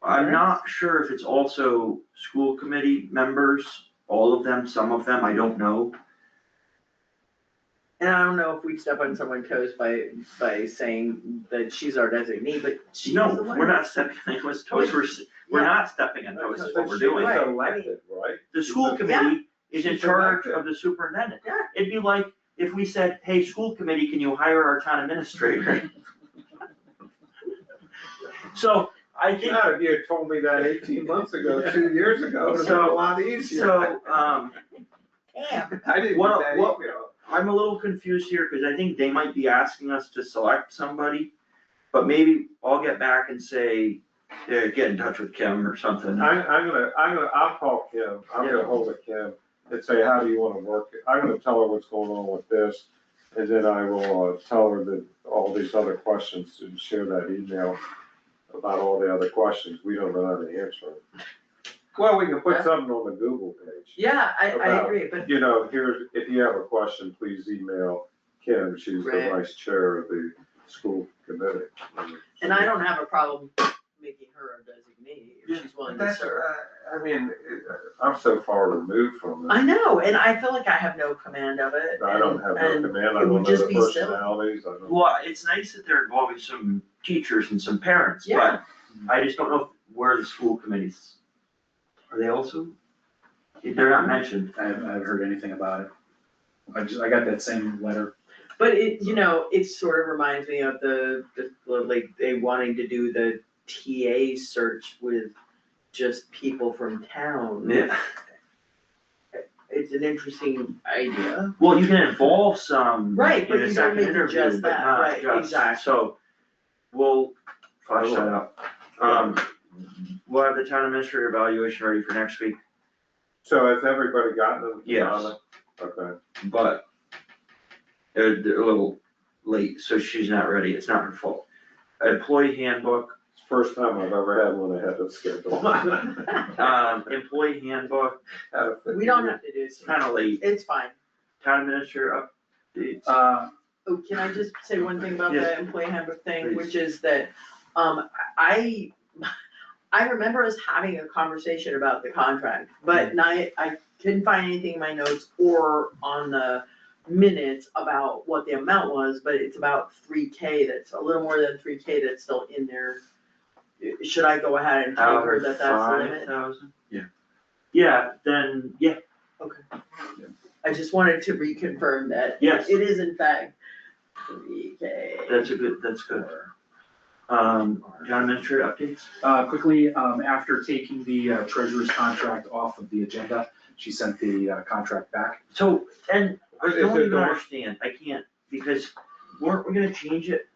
I'm not sure if it's also school committee members, all of them, some of them, I don't know. And I don't know if we'd step on someone's toes by saying that she's our designee, but she's the No, one. we're not stepping on anyone's toes, we're not stepping on toes, is what we're doing. Right. She was elected, right? The school committee is in She's charge elected. of the superintendent. Yeah. It'd be like if we said, hey, school committee, can you hire our town administrator? So I think, Yeah, if you had told me that 18 months ago, 2 years ago, it'd have been a lot easier. so, Damn. I didn't what- get that what- email. I'm a little confused here, cause I think they might be asking us to select somebody, but maybe I'll get back and say, yeah, get in touch with Kim or something. I'll call Kim, I'll get a hold of Kim and say, how do you wanna work it? I'm gonna tell her what's going on with this, and then I will, tell her that all these other questions and share that email about all the other questions, we don't know how to answer them. Well, we can put something on the Google page. Yeah, I About, agree, but You know, here's, if you have a question, please email Kim, she's the Right. vice chair of the school committee. and I don't have a problem making her a designee if she's willing to That's, serve. I mean, I'm so far removed from I it. know, and I feel like I have no command of it. I don't have no and command, I it don't would know just the be silly. personalities, I don't. Well, it's nice that they're involving some teachers and some parents, Yeah. but I just don't know where the school committees, are they also? They're not mentioned. I haven't heard anything about it. I got that same letter. But it, you know, it sort of reminds me of the like, they wanting to do the TA search with just people from town. Yeah. It's an interesting idea. Well, you can involve some Right, but in a you don't second make it interview, just but that, not right, just, exactly. so, we'll flash that out. We'll have the town administrator evaluation ready for next week, So has everybody gotten them? Yes. Okay. but they're a little late, so she's not ready, it's not her fault. Employee handbook, It's the first time I've ever had one ahead of schedule. employee handbook, We don't have to do it's it. kinda late. It's fine. Town administrator updates. Oh, can I just say one thing about Yes. the employee handbook thing, Please. which is that, I remember us having a conversation about the contract, but I couldn't find anything in my notes or on the minutes about what the amount was, but it's about 3K, that's a little more than 3K that's still in there. Should I go ahead and tell her that that's the limit? 5,000? Yeah. Yeah, then, yeah, Okay. I just wanted to reconfirm that. Yes. It is in fact 3K. that's good. Town administrator updates? Quickly, after taking the treasurer's contract off of the agenda, she sent the contract back. So, and I Is don't it even the- understand, I can't, because weren't we gonna change it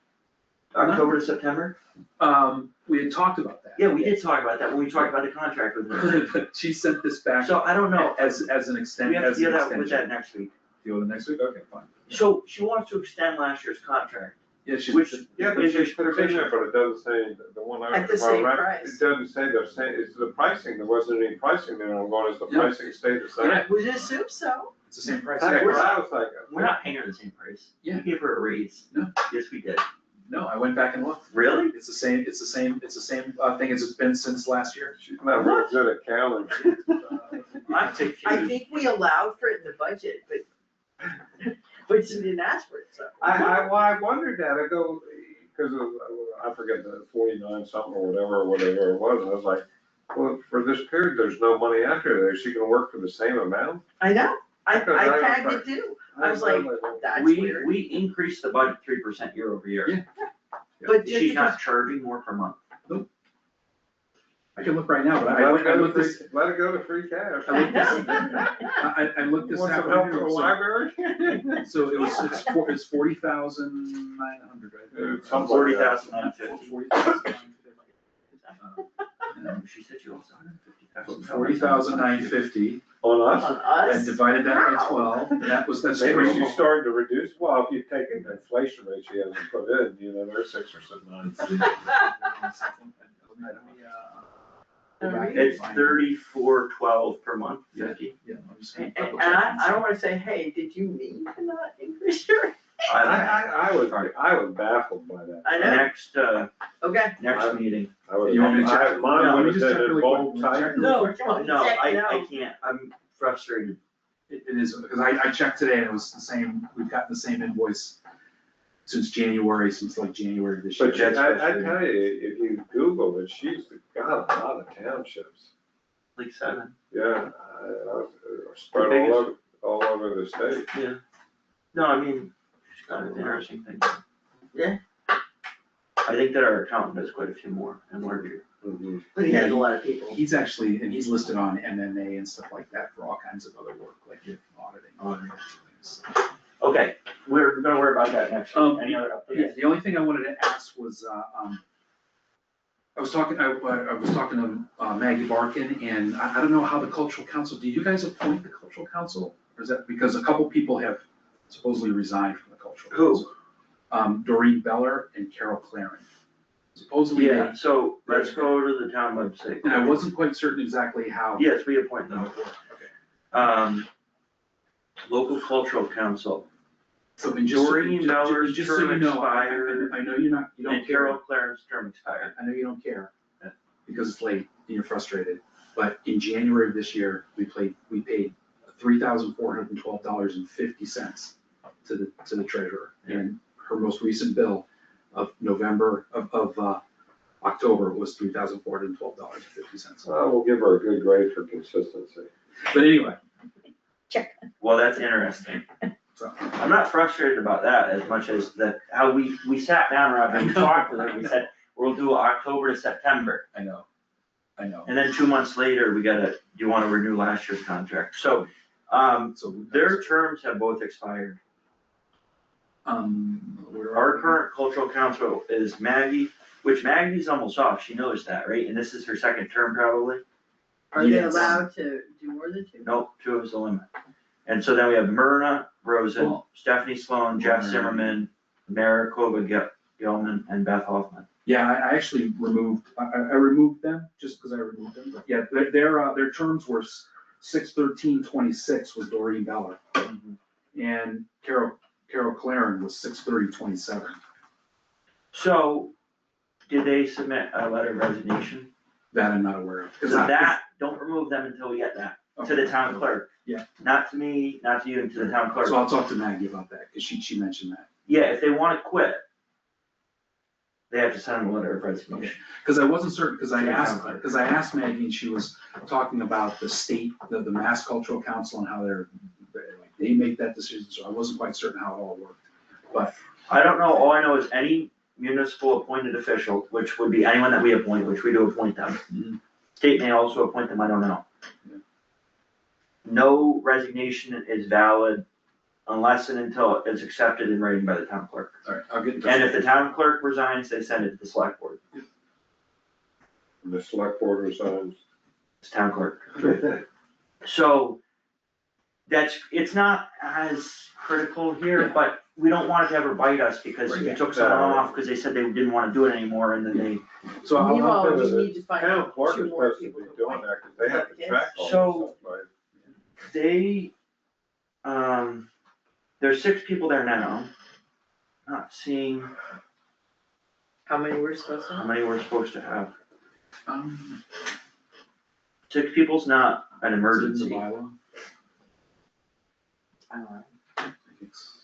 October to September? We had talked about that. Yeah, we did talk about that when we talked about the contract with her. But she sent this back So I don't know, as an extent, we have to as an deal that with extension. that next week. Deal with it next week, okay, fine. So she wants to extend last year's contract, Yeah, she's. which Yeah, but is you put it in provision. there, but it doesn't say, the one I. At the same well, price. It doesn't say the same, it's the pricing, there wasn't any pricing there, I'm going, is the Yeah. pricing stay the same? Yeah. Would assume so. It's the same price. That's Yeah. what I was like. We're not paying her the same price. Yeah. We gave her a raise. No. Yes, we did. No, I went back and looked. Really? It's the same thing as it's been since last year. She's not real good at counting. I'm confused. I think we allowed for it in the budget, but she didn't ask for it, so. Well, I wondered that, I go, because of, I forget the 49 something or whatever it was, and I was like, well, for this period, there's no money after there, she can work for the same amount? I know, I Because I was tagged like- it too, I was like, that's We weird. increased the budget 3% year over year. Yeah. But just She's because, not charging more per month. I can look right now, but Let it I go to looked this, let it go to free cash. I looked I looked You this want some help afternoon. from the so- library? So it's 40,900, right? Something like that. 40,950. 40,950. No, she said she owes 150,000. 40,950, On us? on us. and divided that by 12, that's Maybe crazy. she's starting to reduce, well, if you take in the inflation rate she hasn't put in, there's 6 or 7, 9. It's 3412 per month, 50. Yeah, I'm just gonna And double check and I don't wanna say, hey, did you mean to not increase your? I was baffled by that. I know, Next, okay. next meeting. I would You want me to check? have, mine No, let would me have just check said in really bold quick. type. Check. No, come on, No, check it I out. can't, I'm frustrated. It is, because I checked today and it was the same, we've gotten the same invoice since January of this year. But I tell you, if you Google it, she's got a lot of townships. Like 7. Yeah, spread all over the state. Yeah. No, I mean, she's got an interesting thing. Yeah. I think that our accountant does quite a few more, and we're here. Mhm. But he has a lot of people. He's actually, and he's listed on MMA and stuff like that for all kinds of other work, like auditing. Okay, we're gonna worry about that next week. Any other Yeah, updates? the only thing I wanted to ask was, I was talking to Maggie Barkin, and I don't know how the cultural council, do you guys appoint the cultural council? Or is that, because a couple people have supposedly resigned from the cultural council. Doreen Beller and Carol Claren. Supposedly, Yeah, so let's go to the town website. and I wasn't quite certain exactly how. Yes, we appoint them. Okay. Local cultural council, So in just, Doreen Beller's just so term you know, expired, I know you don't and care. Carol Claren's term expired. I know you don't care, because it's late and you're frustrated, but in January of this year, we paid $3,412.50 to the treasurer. And her most recent bill of October was $3,412.50. We'll give her a good grade for consistency. But anyway, Well, that's interesting. so, I'm not frustrated about that as much as that, how we sat down, Rob, and we talked with her, we said, we'll do October to September. I know. And then 2 months later, you wanna renew last year's contract, so, So their terms have both expired. Where Our are current cultural council is Maggie, which Maggie's almost off, she knows that, right? And this is her second term probably? Are they Yes. allowed to do more than two? Nope, 2 is the limit. And so then we have Myrna Rosen, Cool. Stephanie Sloan, Jeff Myrna. Zimmerman, Maricopa Gilman, and Beth Hoffman. Yeah, I actually removed, I removed them, just because I removed them, but yeah, their terms were 6/13/26 was Doreen Beller. And Carol Claren was 6/30/27. So, did they submit a letter of resignation? That I'm not aware of. So 'Cause I- that, don't remove them until we get that, to the town clerk. Yeah. Not to me, not to you, to the town clerk. So I'll talk to Maggie about that, because she mentioned that. Yeah, if they wanna quit, they have to send them a letter of resignation. Because I wasn't certain, because I Yeah, asked, sounds like- because I asked Maggie, and she was talking about the state, the Mass Cultural Council and how they make that decision, so I wasn't quite certain how it all worked. But I don't know, all I know is any municipal appointed official, which would be anyone that we appoint, which we do appoint them. Mhm. State may also appoint them, I don't know. Yeah. No resignation is valid unless and until it's accepted in writing by the town clerk. all right, I'll get in touch. And if the town clerk resigns, they send it to the select board, And the select board resigns. it's town clerk. So, it's not as critical here, Yeah. but we don't want it to ever bite us because we Right. took someone off because they said they didn't wanna do it anymore and then they. So I'll, Meanwhile, the- we need to find Town out clerk two is more supposed to people be to doing appoint. that, because they have to Yes. track all So- this stuff, right? They, there's 6 people there now. Not seeing How many we're supposed to how have? many we're supposed to have. um, 6 people's not an is it in the emergency. bylaw? I don't know. I think it's-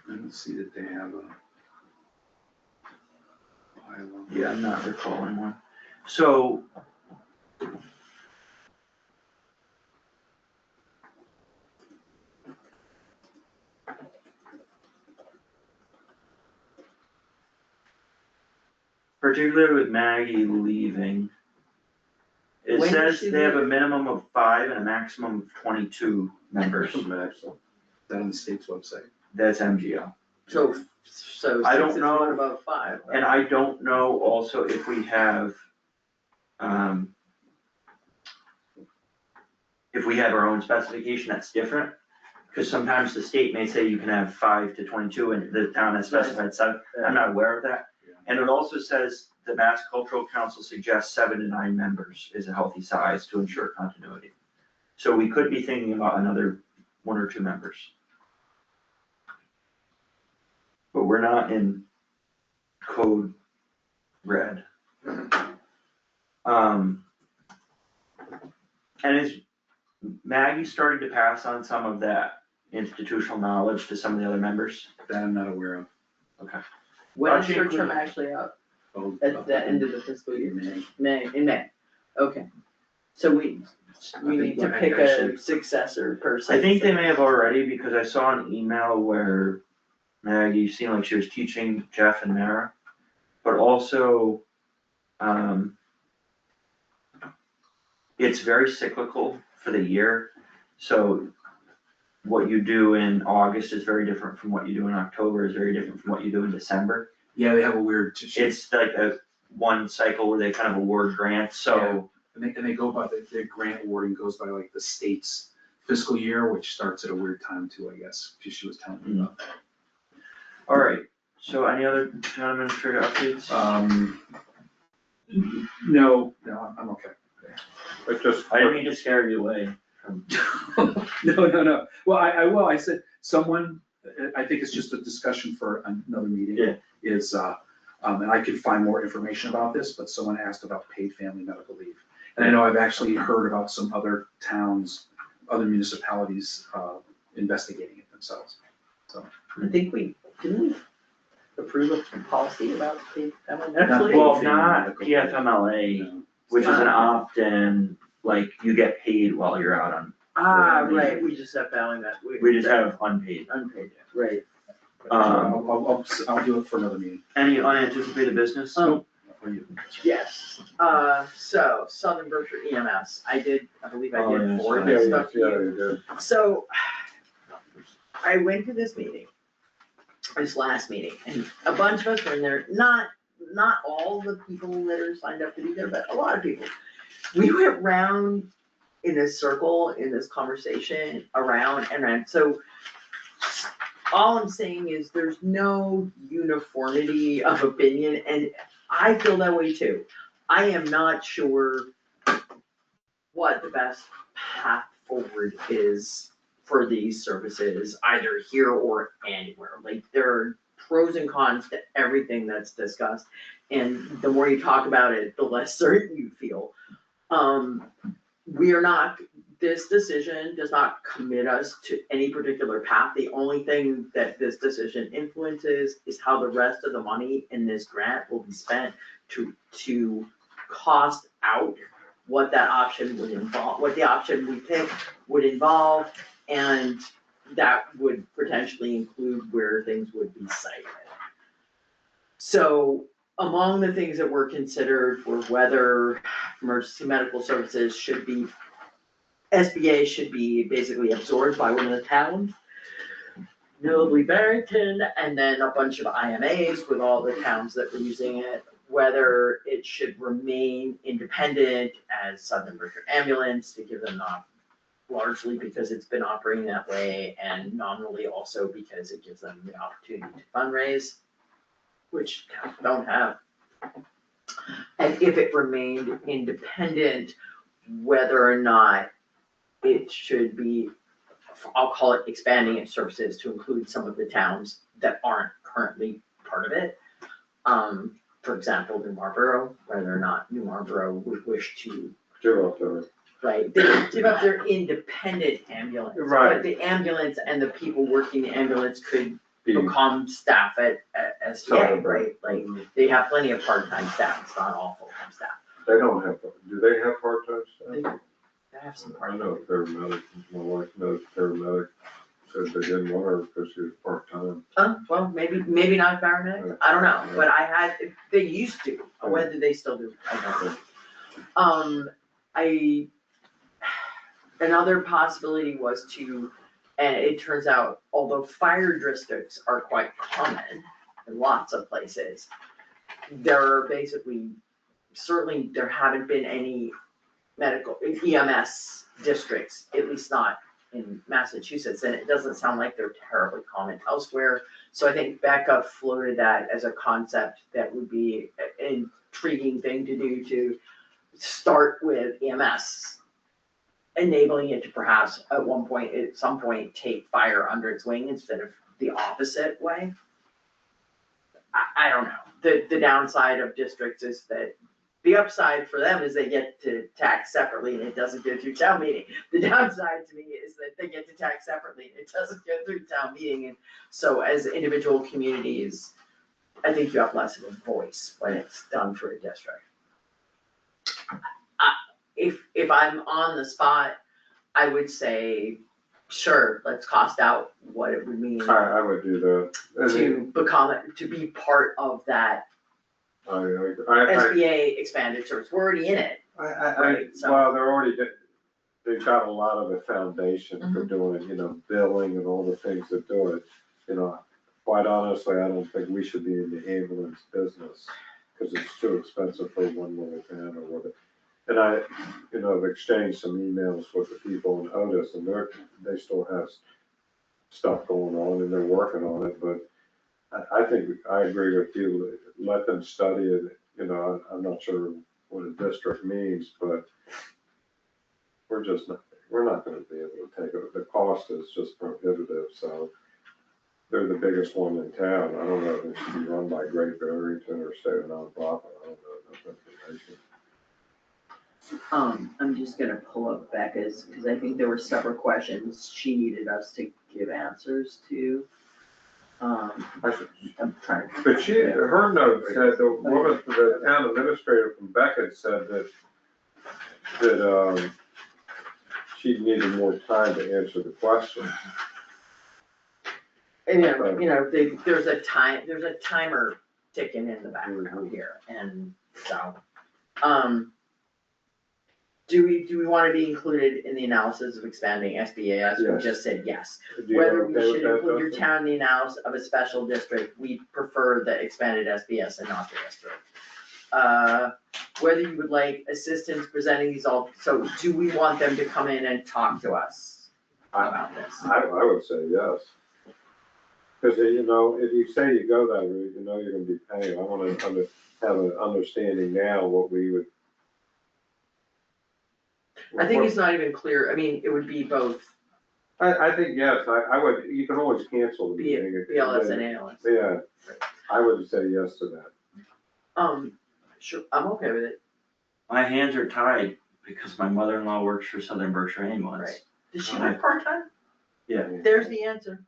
I don't see that they have a bylaw. Yeah, I'm not recalling one. So. Particularly with Maggie leaving. It When did says she they have a leave? minimum of 5 and a maximum of 22 members. Maximum. Is that on the state's website? That's MGL. So I 6 don't is know. what about 5? And I don't know also if we have, if we have our own specification that's different. Cause sometimes the state may say you can have 5 to 22 and the town has specified 7, I'm not aware of that. Yeah. And it also says the Mass Cultural Council suggests 7 to 9 members is a healthy size to ensure continuity. So we could be thinking about another 1 or 2 members. But we're not in code red. And is Maggie starting to pass on some of that institutional knowledge to some of the other members? That I'm not aware of. When is Actually, her include- term actually up? Oh, At the end of the fiscal year? May. In May, okay. So we need to pick a successor person. I think they may have already, because I saw an email where Maggie seemed like she was teaching Jeff and Mara, but also, it's very cyclical for the year, so what you do in August is very different from what you do in October, is very different from what you do in December. Yeah, they have a weird. It's like a one cycle where they kind of award grants, so. And they go by, the grant awarding goes by like the state's fiscal year, which starts at a weird time too, I guess, because she was telling me about that. Alright, so any other town administrator updates? No, I'm okay. But just, I didn't mean to scare you away. No. Well, I said, someone, I think it's just a discussion for another meeting. Yeah. Is, and I could find more information about this, but someone asked about paid family medical leave. And I know I've actually heard about some other towns, other municipalities, investigating it themselves, so. I think didn't we approve a policy about the family Not medical leave? Well, paid not family medical PFMLA, leave. which is an opt-in, like you get paid while you're out on, Ah, right, we just have family med. we just have unpaid. Unpaid, right. I'll do it for another meeting. Any unanticipated business? Oh. For you. Yes, so Southern Berkshire EMS, I believe I Oh, yeah, did forward Yeah, this yeah, stuff to yeah, you. you did. So, I went to this meeting, this last meeting, and a bunch of us were in there, not all the people that are signed up to be there, but a lot of people. We went round in a circle in this conversation, around and around, so all I'm saying is there's no uniformity of opinion, and I feel that way too. I am not sure what the best path forward is for these services, either here or anywhere. Like, there are pros and cons to everything that's discussed, and the more you talk about it, the less certain you feel. This decision does not commit us to any particular path. The only thing that this decision influences is how the rest of the money in this grant will be spent to cost out what that option would involve, what the option we pick would involve, and that would potentially include where things would be sited. So among the things that were considered were whether emergency medical services SBA should be basically absorbed by one of the towns, notably Barrington, and then a bunch of IMAs with all the towns that were using it, whether it should remain independent as Southern Berkshire Ambulance to give them not largely because it's been operating that way, and nominally also because it gives them the opportunity to fundraise, which towns don't have. And if it remained independent, whether or not it should be, I'll call it expanding its services to include some of the towns that aren't currently part of it. For example, New Marlboro, whether or not New Marlboro would wish to, Give up there. right, they would give up their independent ambulance. Right. But the ambulance and the people working the ambulance could Be- become staff at SBA, Southern right? Like, they have plenty of part-time staff, it's not all full-time staff. They don't have, do they have part-time staff? They have some I part-time. know a paramedic, my wife knows a paramedic, said they didn't want her because she was part-time. Well, maybe not paramedics, I don't know, but they used to, whether they still do, I don't know. Another possibility was and it turns out, although fire districts are quite common in lots of places, there are certainly there haven't been any medical EMS districts, at least not in Massachusetts, and it doesn't sound like they're terribly common elsewhere. So I think Becca floated that as a concept that would be an intriguing thing to do, to start with EMS, enabling it to perhaps at some point take fire under its wing instead of the opposite way. I don't know. The downside of districts is that the upside for them is they get to tax separately and it doesn't go through town meeting. The downside to me is that they get to tax separately and it doesn't go through town meeting. And so as individual communities, I think you have less of a voice when it's done for a district. If I'm on the spot, I would say, sure, let's cost out what it would mean I would do that. to be part of that I SBA expanded service. We're already in it. Right, so- well, they're already, they've got a lot of the foundation Mm-hmm. for doing, billing and all the things that do it. Quite honestly, I don't think we should be in the ambulance business, because it's too expensive for one little town or whatever. And I've exchanged some emails with the people in Otis, and they still have stuff going on and they're working on it, but I think, I agree with you, let them study it, I'm not sure what a district means, but we're not gonna be able to take it, the cost is just prohibitive, so they're the biggest one in town, I don't know if it should be run by Great Barrington or stay a nonprofit, I don't know enough information. I'm just gonna pull up Becca's, because I think there were several questions she needed us to give answers to. I'm trying to. But her note said, the woman, the town administrator from Beckett said that she needed more time to answer the question. there's a timer ticking in the background here, and so, do we wanna be included in the analysis of expanding SBAS? We Yes. just said yes. Do you Whether we okay with should that, include your Justin? town in the analysis of a special district, we prefer the expanded SBS and not the district. Whether you would like assistance presenting these all, so do we want them to come in and talk to us about this? I would say yes. Cause if you say you go that route, you're gonna be paying. I wanna have an understanding now what we would. I think it's not even clear, I mean, it would be both I think yes, I would, you can always cancel the meeting. BLS and ALS. Yeah, I would say yes to that. Sure, I'm okay with it, My hands are tied because my mother-in-law works for Southern Berkshire Ambulance. Right. Does she work part-time? Yeah. There's the answer.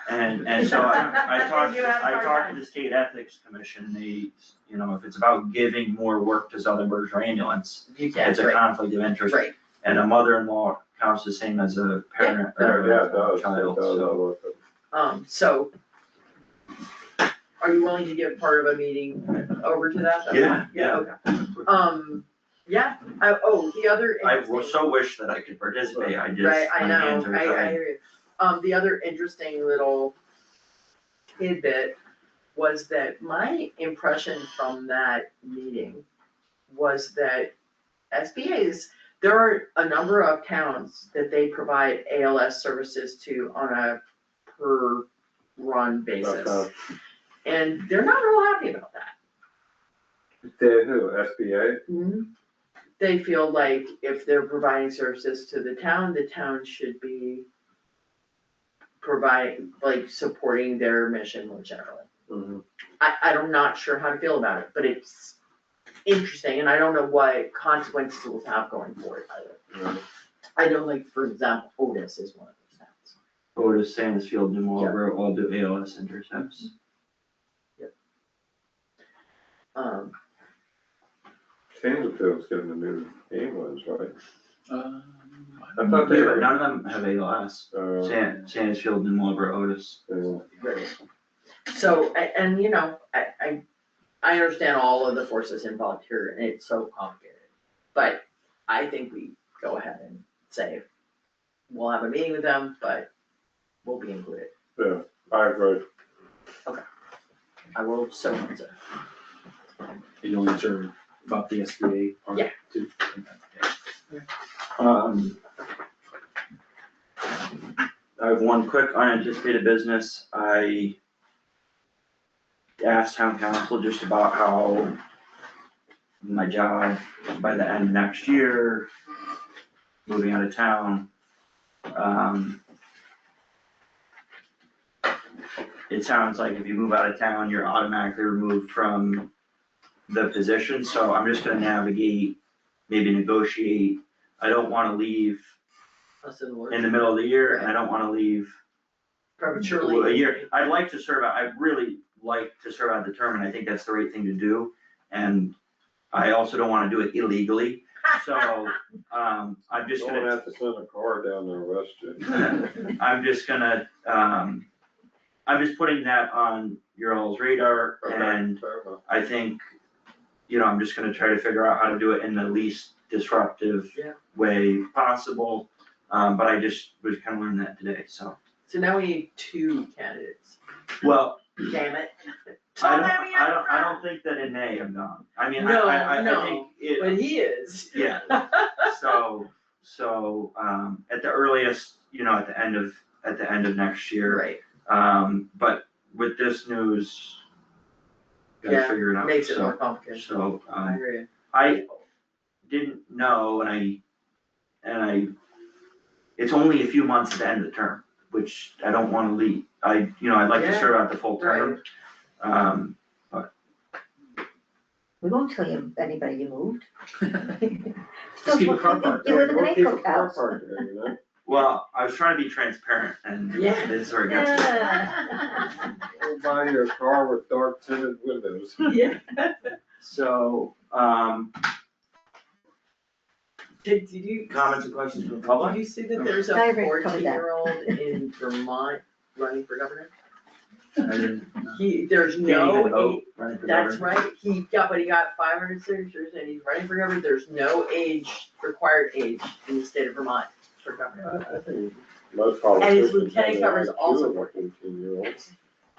And so I talked, You have I talked part-time. to the state ethics commission, they, if it's about giving more work to Southern Berkshire Ambulance, You can, it's a right, conflict of interest. right. And a mother-in-law counts the same as a parent Yeah, or it a does, child, it does, I so. look at- So, are you willing to give part of a meeting over to that? Yeah. Okay. The other I interesting. so wish that I could participate, I just, Right, I my know, hands are I tied. hear you. The other interesting little tidbit was that my impression from that meeting was that SBA's, there are a number of towns that they provide ALS services to on a per run basis. And they're not real happy about that. Who, SBA? They feel like if they're providing services to the town should be supporting their mission more generally. Mhm. I'm not sure how to feel about it, but it's interesting, and I don't know what consequences it will have going forward either. Mhm. I know, like, for example, Otis is one of those towns. Otis, Sandisfield, New Marlboro, all do ALS intercepts. Sandifield's getting a new ambulance, right? I I thought they Yeah, but were. none of them have ALS. Sandisfield, New Marlboro, Otis. Right. So, I understand all of the forces involved here, and it's so complicated. But I think we go ahead and say, we'll have a meeting with them, but we'll be included. Yeah, I agree. I will so answer. You'll answer about the SBA part Yeah. too. I have one quick unanticipated business. I asked town council just about how my job by the end of next year, moving out of town. It sounds like if you move out of town, you're automatically removed from the position, so I'm just gonna navigate, maybe negotiate. I don't wanna leave in the middle of the year, and I don't wanna leave Prematurely. a year. I'd like to serve out, I'd really like to serve out the term, and I think that's the right thing to do. And I also don't wanna do it illegally, so, I'm just Don't gonna, have to send a car down there, arrest you. I'm just gonna, I'm just putting that on your all's radar, and Fair enough. I think, I'm just gonna try to figure out how to do it in the least disruptive Yeah. way possible. But I just was kind of learning that today, so. So now we need 2 candidates. Well, Damn it. I don't think that in May I'm gone. I mean, No, I no, think it, But he is. yeah, so, at the earliest, at the end of next year. Right, But with this news, gotta Yeah, figure it out, makes it more so, complicated. so, I agree. I didn't know, and I, it's only a few months to the end of the term, which I don't wanna leave. I'd like to Yeah, serve out the full term. We won't tell you anybody you moved. Just keep a car parked. You live in the We'll keep a Maycock car house. parked there, Well, I was trying to be transparent, and Yeah. this is where it gets me. Yeah. We'll buy you a car with dark tinted windows. Yeah. So, Did you? comments and questions from the Did public? you see that there's a I already covered that. 14-year-old in Vermont running for governor? There's Can't even no vote, age, running for that's governor. right, but he got 500 signatures and he's running for governor, there's no required age in the state of Vermont for governor. I think most And his politicians lieutenant have governor's an IQ also of like 18-year-olds.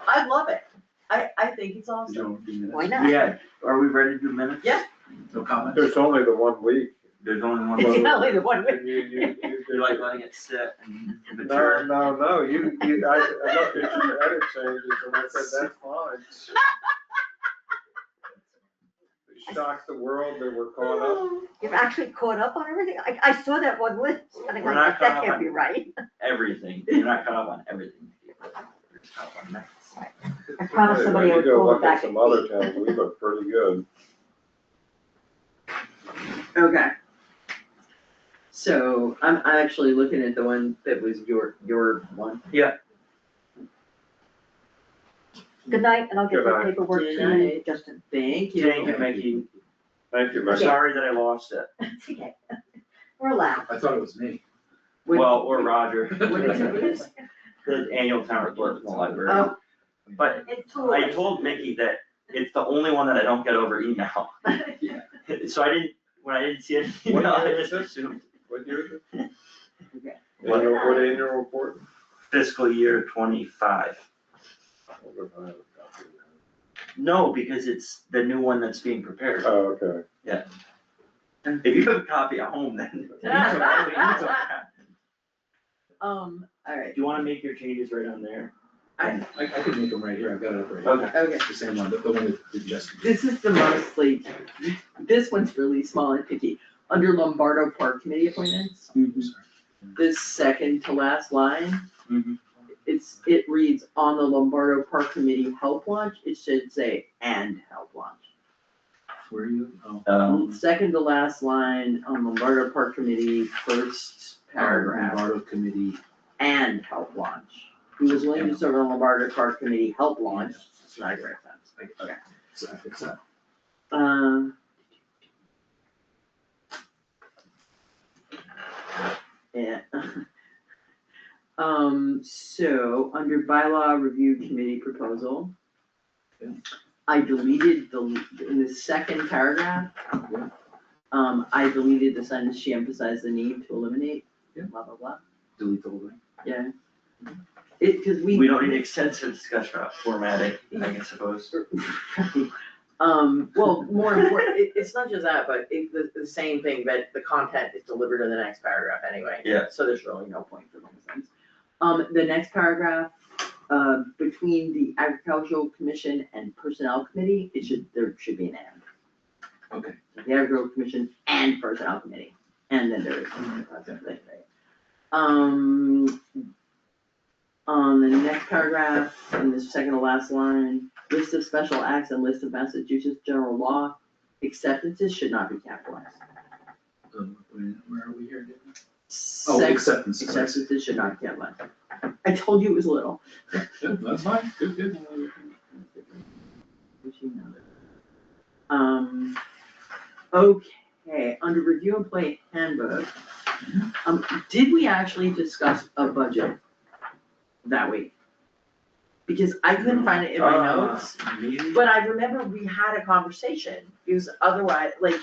I love it, I think it's You awesome. don't do minutes? Why not? Yeah, are we ready to do minutes? Yeah. No comment? There's only the 1 week. There's only one. It's vote. only the one way. You like letting it sit and No, mature? no, I looked at your edit changes and I said, that's fine. You shocked the world that we're caught up. You've actually caught up on everything? I saw that one list, and I'm We're like, not that caught can't up be on- right. Everything, you're not caught up on everything. You're just caught up on minutes. I promised somebody I would You go call it look at back. some other towns, we look pretty good. Okay. So I'm actually looking at the one that was your one. Good night, and I'll get Good the night. paperwork Good to you, night. Justin. Thank you. Thank you, Mickey. Thank you, I'm Mike. sorry that I lost it. It's okay. We're allowed. I thought it was me. Well, or Roger, What did you lose? the annual town report from the library. Oh. But It's I totally. told Mickey that it's the only one that I don't get over email. So I didn't, when I didn't see it, What email, I year just is it? assumed What year is it? Okay. What? What annual report? fiscal year 25. I wonder if I have a copy of No, because it's the new one that's being prepared. that. Oh, okay. If you have a copy at home, then. All right, Do you wanna make your changes right on there? I can make them right here, I've got it up right here. Okay. okay. It's the same one, the one that Justin. This is the most like, this one's really small and picky. Under Lombardo Park Committee appointments, this second to last line, Mhm. it reads on the Lombardo Park Committee help launch, it should say and help launch. Where are you? Oh. Second to last line on Lombardo Park Committee, first paragraph, Lombardo committee. and help launch. Who was willing to serve on the Lombardo Park Committee help launch, it's not a great sentence. Okay. So I fix that. Yeah. So, under bylaw review committee proposal, Yeah. I deleted in the second paragraph, Yeah. I deleted the sentence, she emphasized the need to eliminate, Yeah. blah, blah, blah, Delete the whole thing. yeah. Cause We don't need extensive discussion about formatting, I suppose. Well, more important, it's not just that, but the same thing, but the content is delivered in the next paragraph anyway. Yeah. So there's really no point for those things. The next paragraph, between the agricultural commission and personnel committee, there should be an and. Okay. The agricultural commission and personnel committee, and then there is something, right? On the next paragraph, in the second to last line, list of special acts and list of Massachusetts general law, acceptances should not be capitalized. Where are we here? Oh, Sex- acceptance. Acceptances should not be capitalized. I told you it was little. Yeah, that's fine, good. Okay, under review employee handbook, did we actually discuss a budget that week? Because I couldn't find it in my notes, but I remember we had a conversation, because otherwise, like,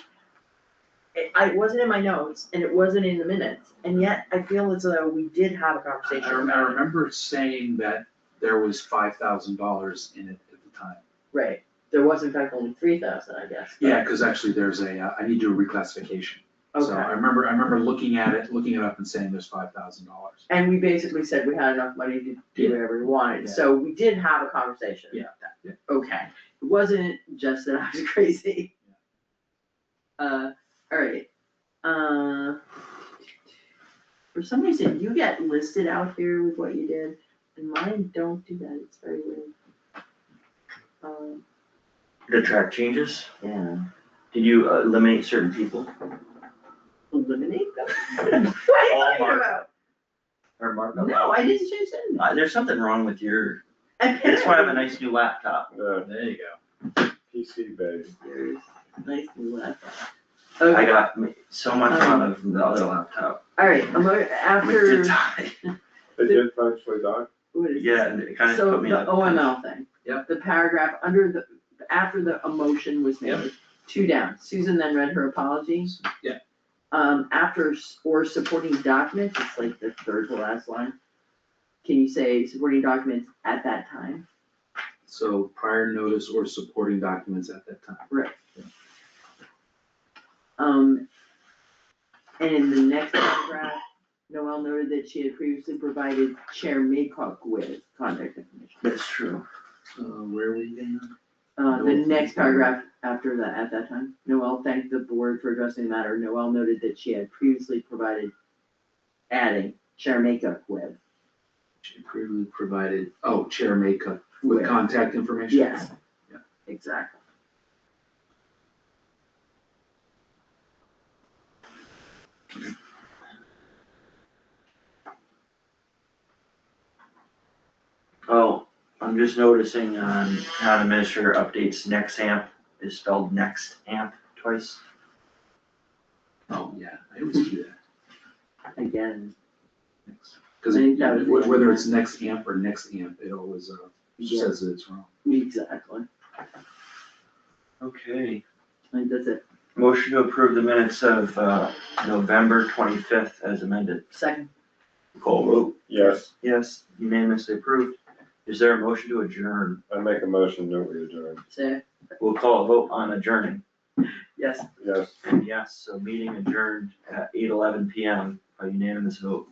it wasn't in my notes, and it wasn't in the minutes, and yet I feel as though we did have a conversation. I remember saying that there was $5,000 in it at the time. Right, there was in fact only 3,000, I guess. Yeah, because actually there's I need to do a reclassification. So Okay. I remember looking it up and saying there's $5,000. And we basically said we had enough money to do whatever we wanted, so we did have a conversation Yeah, about that. yeah. Okay, it wasn't just that I was crazy. Alright, for some reason, you get listed out here with what you did, and mine don't do that, it's very weird. The track changes, Yeah, did you eliminate certain people eliminate them? What are you talking mark. about? or mark up? No, I didn't change anything. There's something wrong with your, that's why I have a nice new laptop. There you go. PC baby. There's nice new laptop. I Okay, got so much fun of the other laptop. alright, It did after, die. They did eventually die? what is this? Yeah, and it kind of So put me the in. OML thing. Yep. The paragraph under the, after the emotion was made, two down, Susan then read her apology. Yeah. After or supporting documents, it's like the third to last line. Can you say supporting documents at that time? So prior notice or supporting documents at that time. Right. And in the next paragraph, Noel noted that she had previously provided Chair Maycock with contact information. That's true. Where are we again? The next paragraph after that, at that time, Noel thanked the board for addressing the matter. Noel noted that she had previously provided, adding Chair Maycock with. She previously provided, Chair Makeup with contact information? Yes. Yeah. Exactly. Oh, I'm just noticing on town administrator updates, next amp is spelled next amp twice. Oh, yeah, I always do that. Again, Because I think that was the- whether it's next amp or next amp, it always, Yeah. says that it's wrong. exactly. Okay. I think that's it. Motion to approve the minutes of, November 25th as amended. Second, Call vote. Yes, Yes, unanimously approved. Is there a motion to adjourn? I make a motion that we adjourn. say We'll call a vote on adjourning. yes. Yes. And yes, so meeting adjourned at 8:11 PM by unanimous vote.